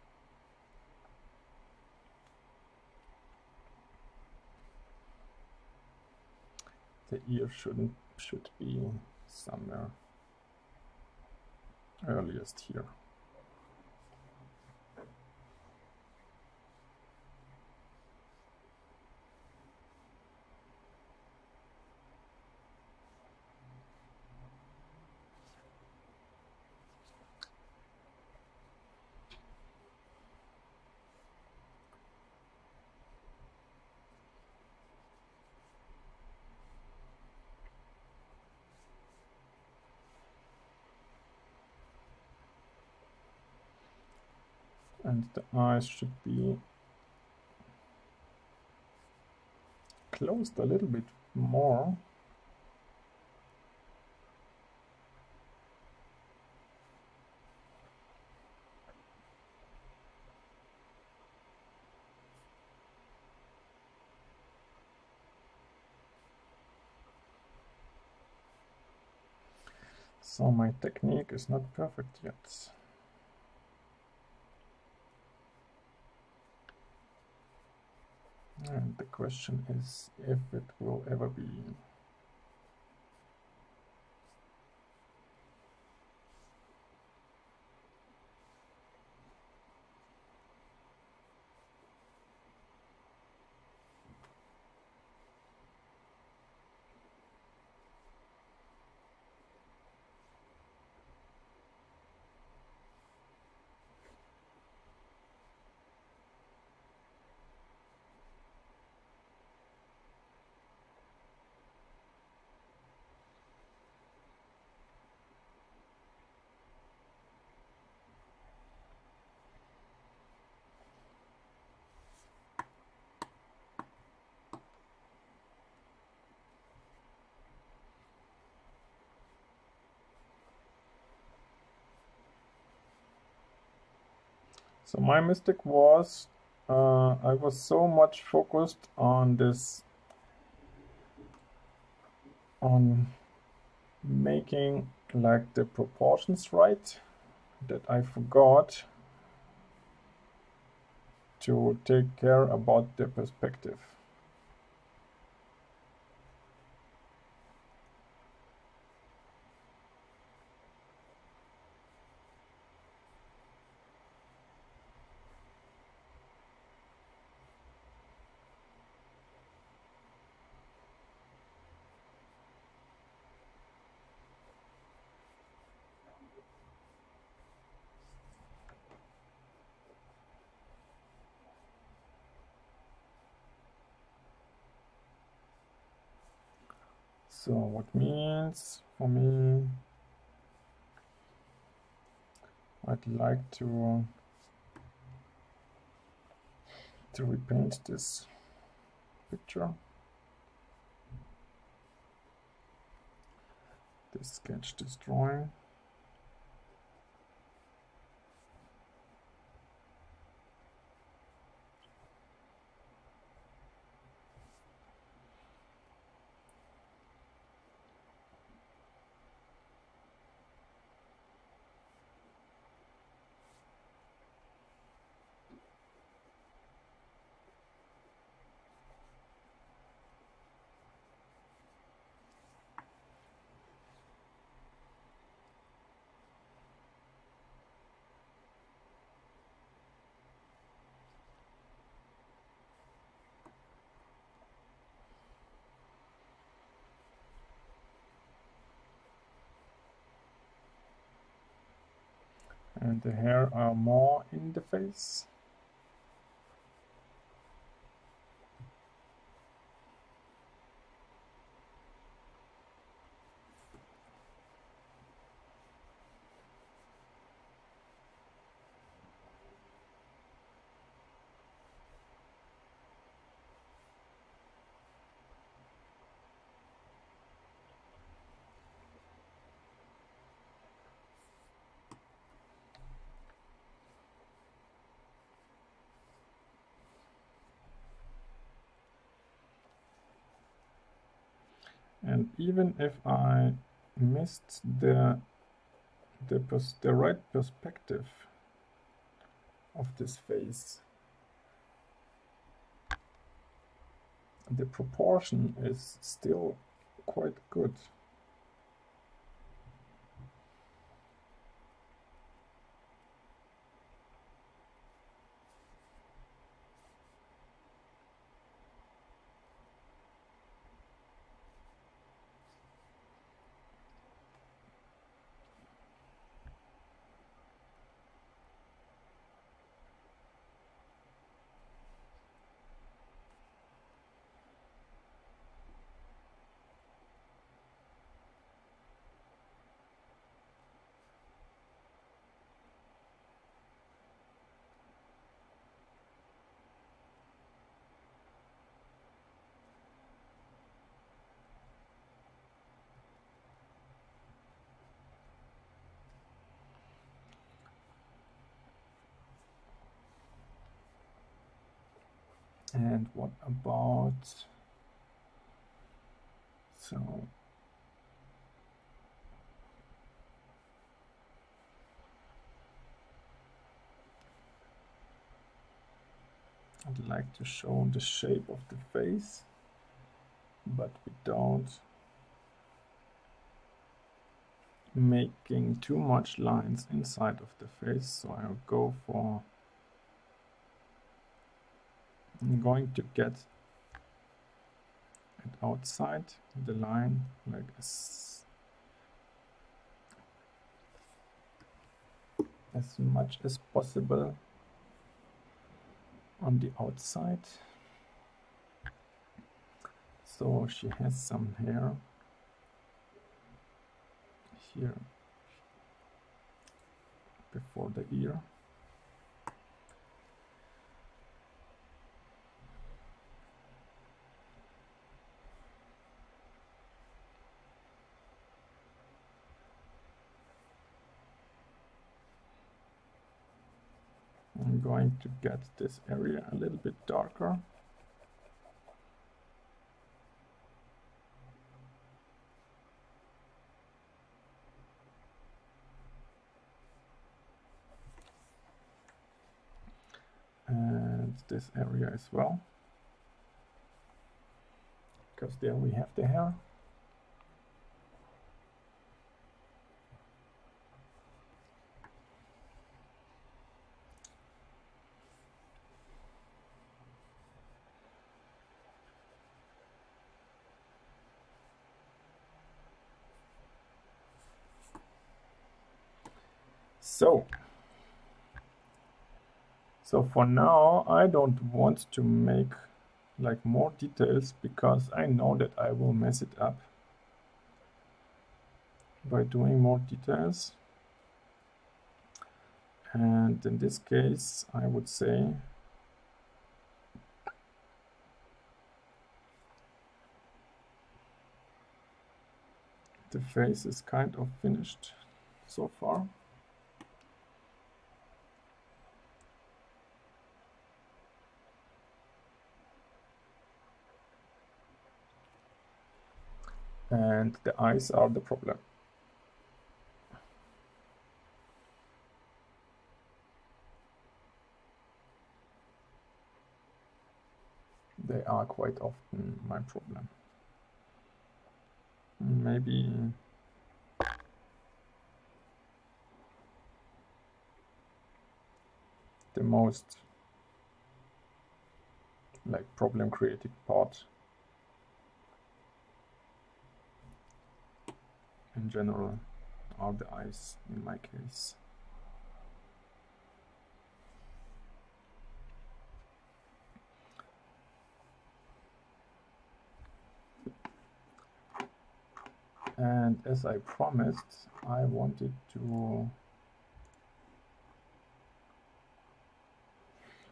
the ear should be somewhere earliest here. And the eyes should be closed a little bit more. So my technique is not perfect yet. And the question is if it will ever be. So my mistake was I was so much focused on this, on making like the proportions right, that I forgot to take care about the perspective. So what means for me, I'd like to to repaint this picture, this sketch, this drawing. And the hair are more in the face. And even if I missed the right perspective of this face, the proportion is still quite good. And what about, so I'd like to show the shape of the face, but without making too much lines inside of the face. So I'll go for, I'm going to get it outside the line like as much as possible on the outside. So she has some hair here before the ear. I'm going to get this area a little bit darker. And this area as well, because there we have the hair. So for now, I don't want to make like more details because I know that I will mess it up by doing more details. And in this case, I would say The face is kind of finished so far. And the eyes are the problem. They are quite often my problem. Maybe the most like problem creating part in general are the eyes in my case. And as I promised, I wanted to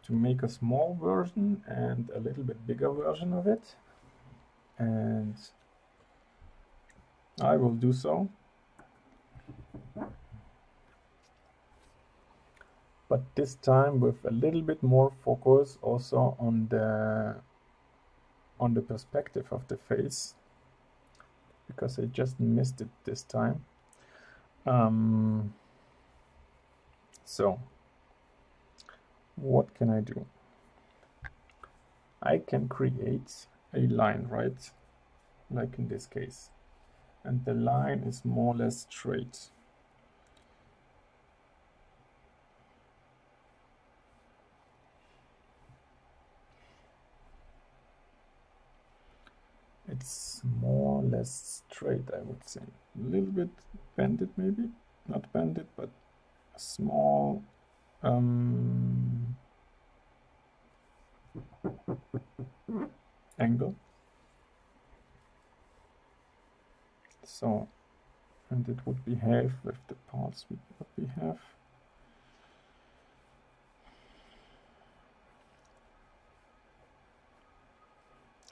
make a small version and a little bit bigger version of it, and I will do so. But this time with a little bit more focus also on the perspective of the face, because I just missed it this time. So what can I do? I can create a line, right? Like in this case. And the line is more or less straight. It's more or less straight, I would say. A little bit bended maybe. Not bended, but a small angle. So, and it would behave with the parts what we have.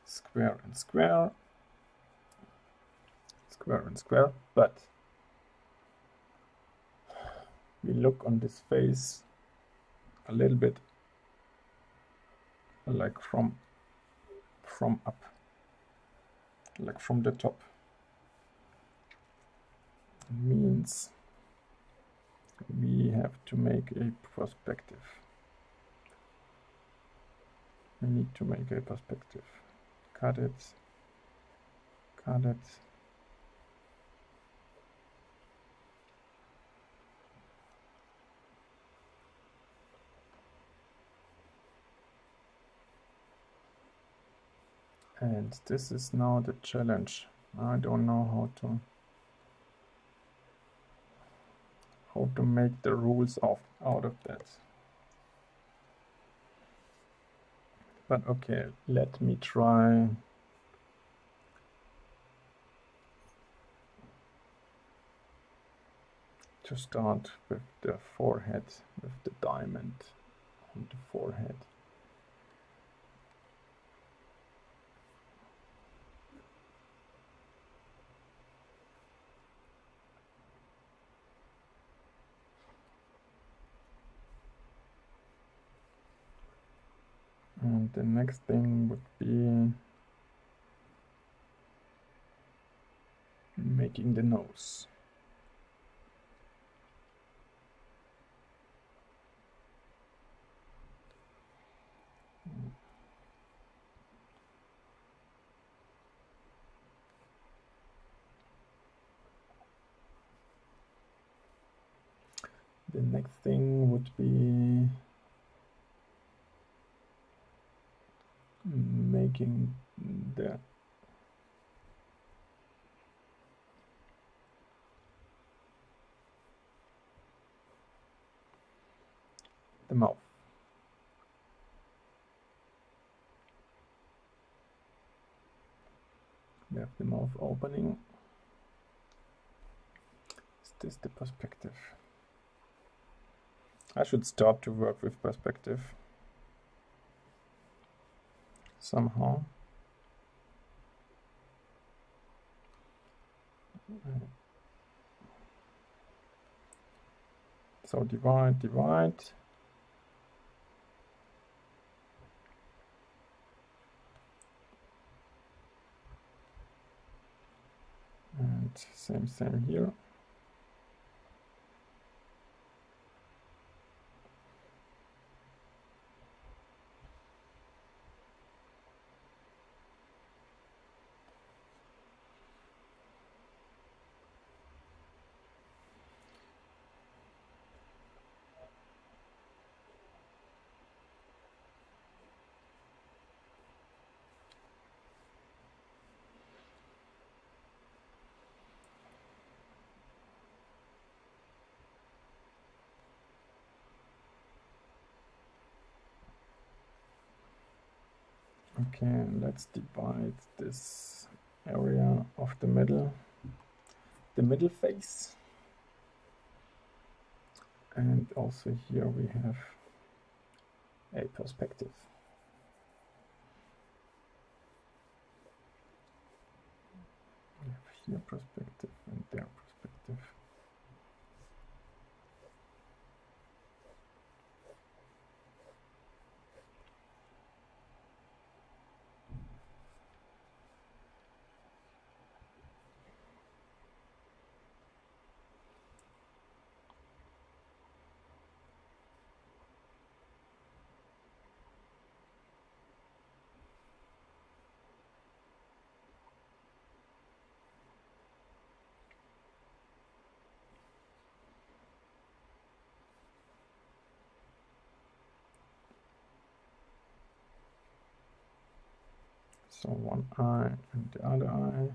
Square and square. Square and square. But we look on this face a little bit like from up, like from the top. It means we have to make a perspective. We need to make a perspective. Cut it, cut it. And this is now the challenge. I don't know how to make the rules out of that. But okay, let me try to start with the forehead, with the diamond on the forehead. And the next thing would be making the nose. The next thing would be making the mouth. We have the mouth opening. Is this the perspective? I should start to work with perspective somehow. So divide, and same here. Okay, let's divide this area of the middle face. And also here we have a perspective. We have here perspective and there perspective. So one eye and the other eye.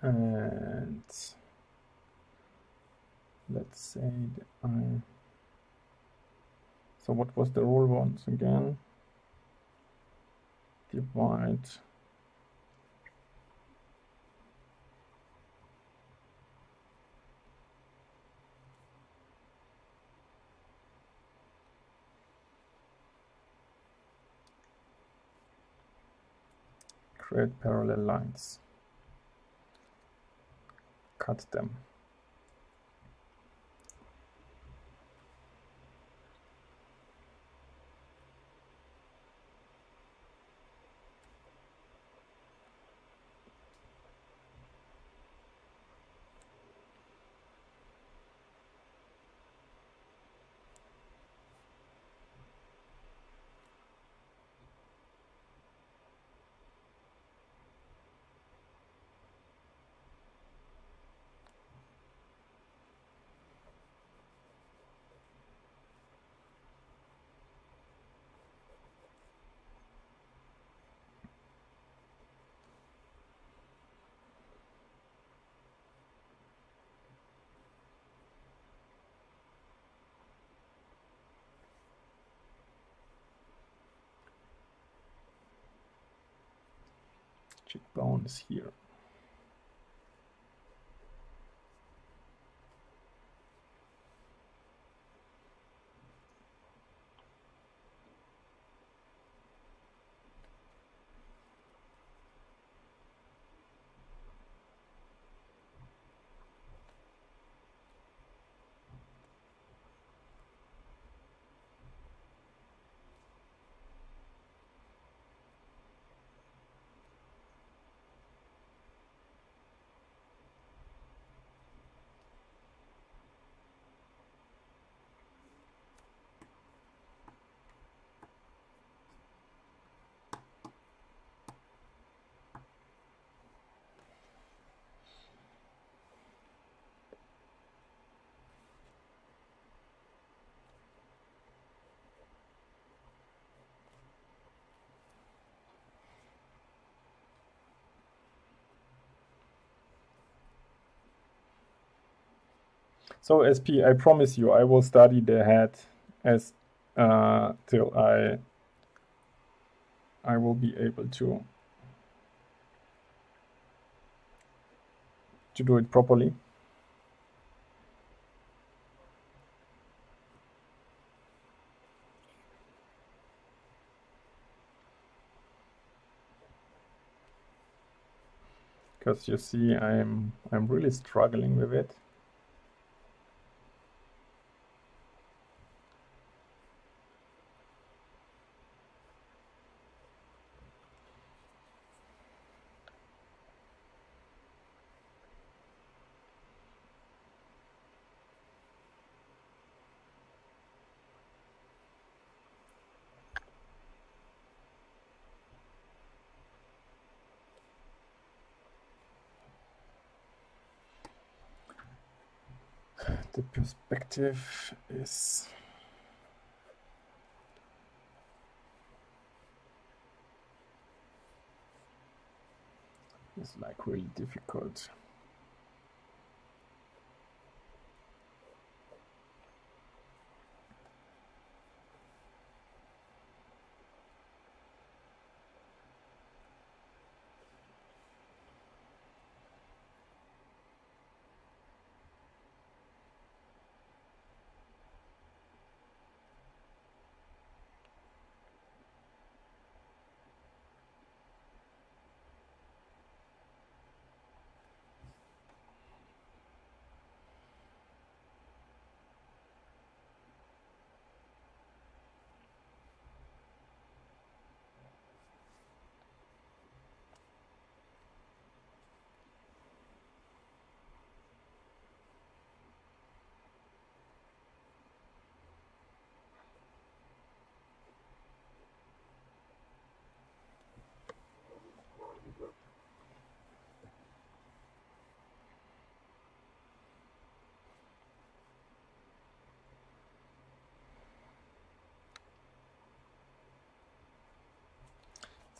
And let's say the eye. So what was the rule once again? Divide. Create parallel lines. Cut them. Cheekbone is here. So SP, I promise you, I will study the head as till I will be able to do it properly. Because you see, I'm really struggling with it. The perspective is like really difficult.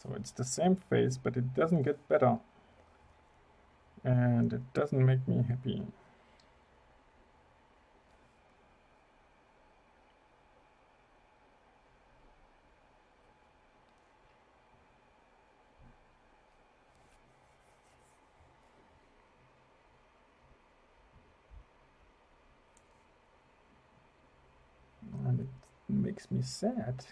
So it's the same face, but it doesn't get better. And it doesn't make me happy. And it makes me sad.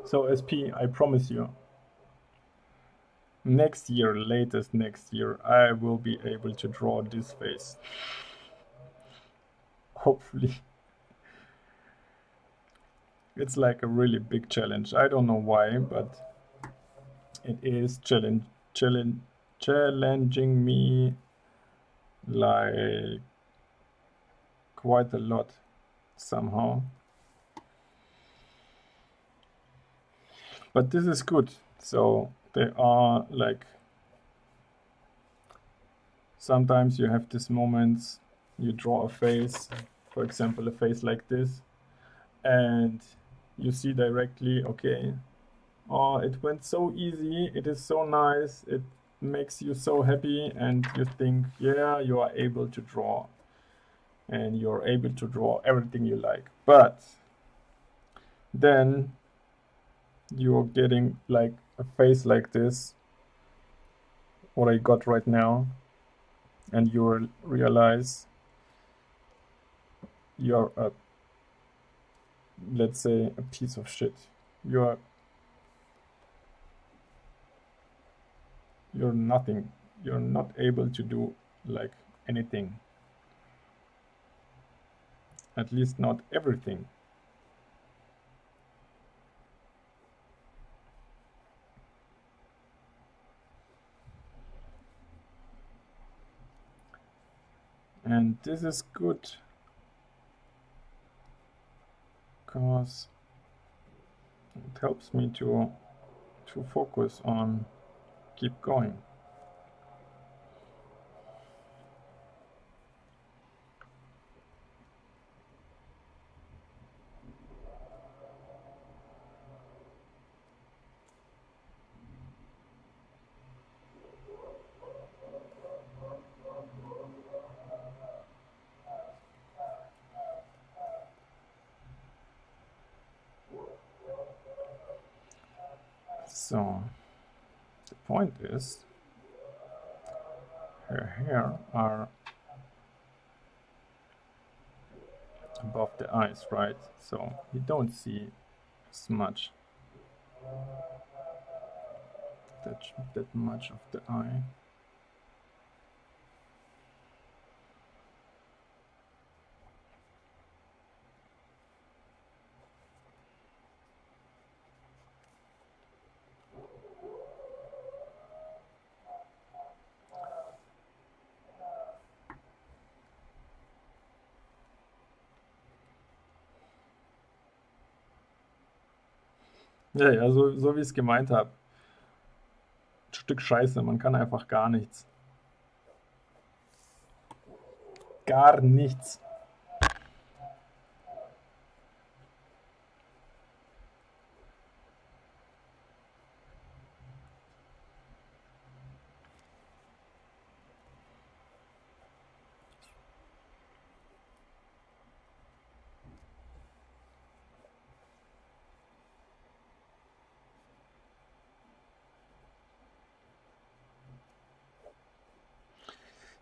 So SP, I promise you, next year, latest next year, I will be able to draw this face. Hopefully. It's like a really big challenge. I don't know why, but it is challenging me like quite a lot somehow. But this is good. So they are like, sometimes you have these moments, you draw a face, for example, a face like this, and you see directly, okay, oh, it went so easy, it is so nice, it makes you so happy, and you think, yeah, you are able to draw, and you're able to draw everything you like. But then you're getting like a face like this, what I got right now, and you realize you're a, let's say, a piece of shit. You're nothing. You're not able to do like anything. At least not everything. And this is good because it helps me to focus on keep going. So the point is, her hair are above the eyes, right? So you don't see as much that much of the eye. Ja, ja, so wie ich es gemeint habe. Stück Scheiße, man kann einfach gar nichts. Gar nichts.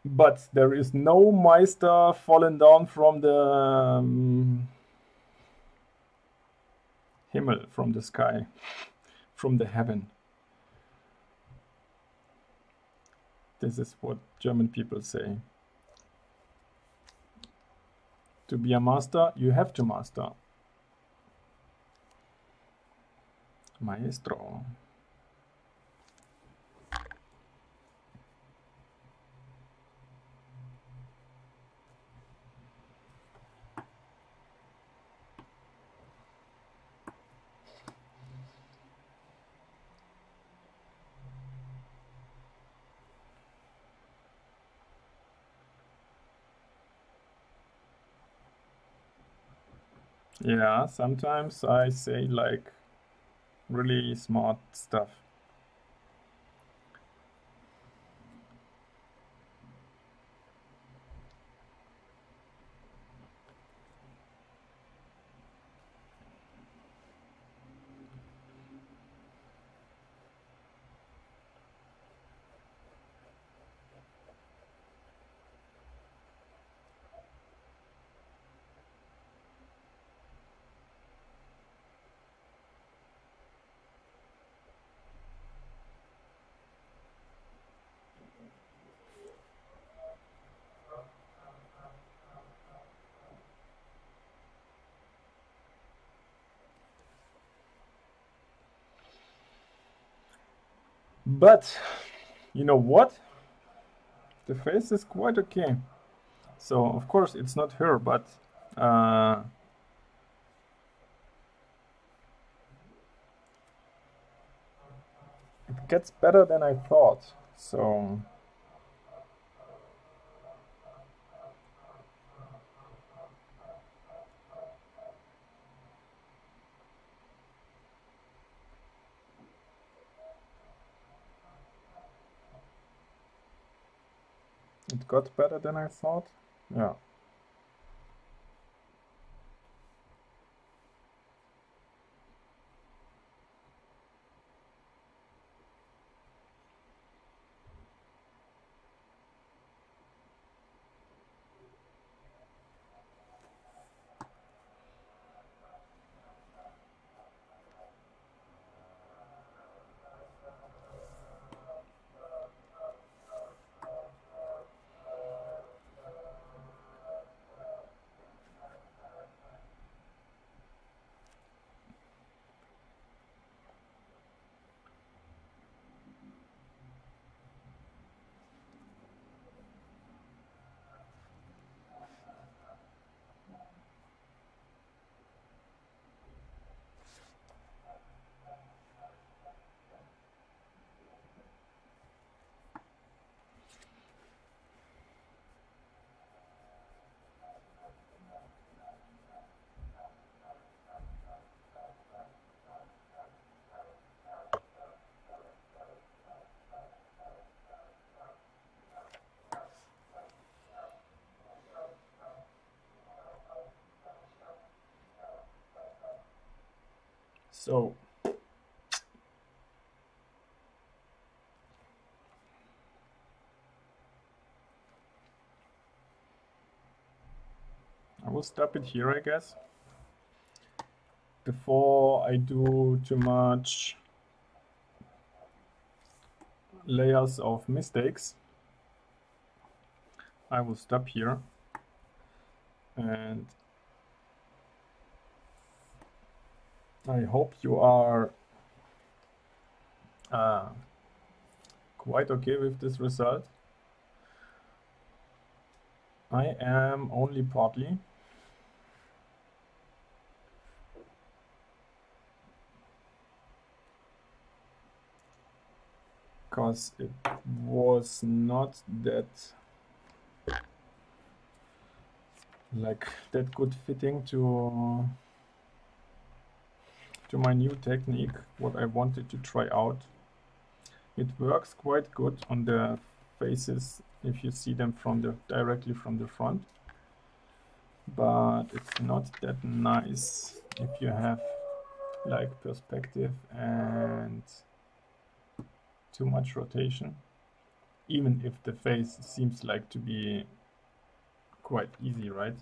But there is no Meister fallen down from the Himmel, from the sky, from the heaven. This is what German people say. To be a master, you have to master. Maestro. Yeah, sometimes I say like really smart stuff. But you know what? The face is quite okay. So of course it's not her, but it gets better than I thought. So it got better than I thought. Yeah. So I will stop it here, I guess, before I do too much layers of mistakes. I will stop here, and I hope you are quite okay with this result. I am only partly. Because it was not that good fitting to my new technique, what I wanted to try out. It works quite good on the faces if you see them directly from the front, but it's not that nice if you have like perspective and too much rotation, even if the face seems like to be quite easy, right?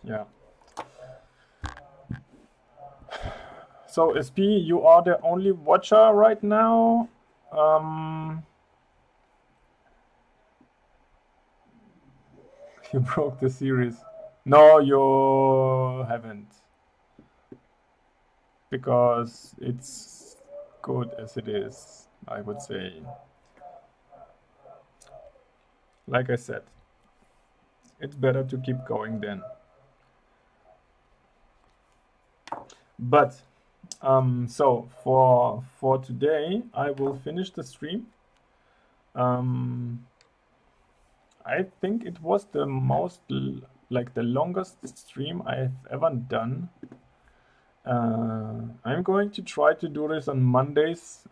Yeah. So SP, you are the only watcher right now. You broke the series. No, you haven't. Because it's good as it is, I would say. Like I said, it's better to keep going then. But so for today, I will finish the stream. I think it was the most the longest stream I've ever done. I'm going to try to do this on Mondays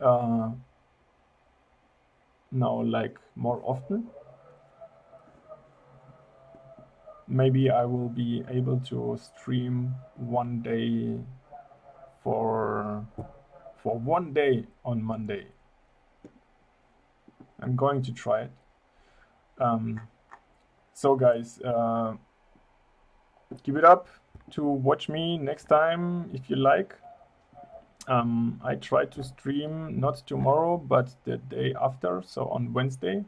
now, like more often. Maybe I will be able to stream one day for 1 day on Monday. I'm going to try it. So guys, keep it up to watch me next time if you like. I try to stream not tomorrow, but the day after, so on Wednesday.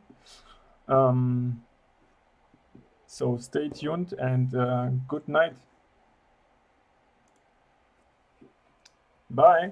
So stay tuned and good night. Bye.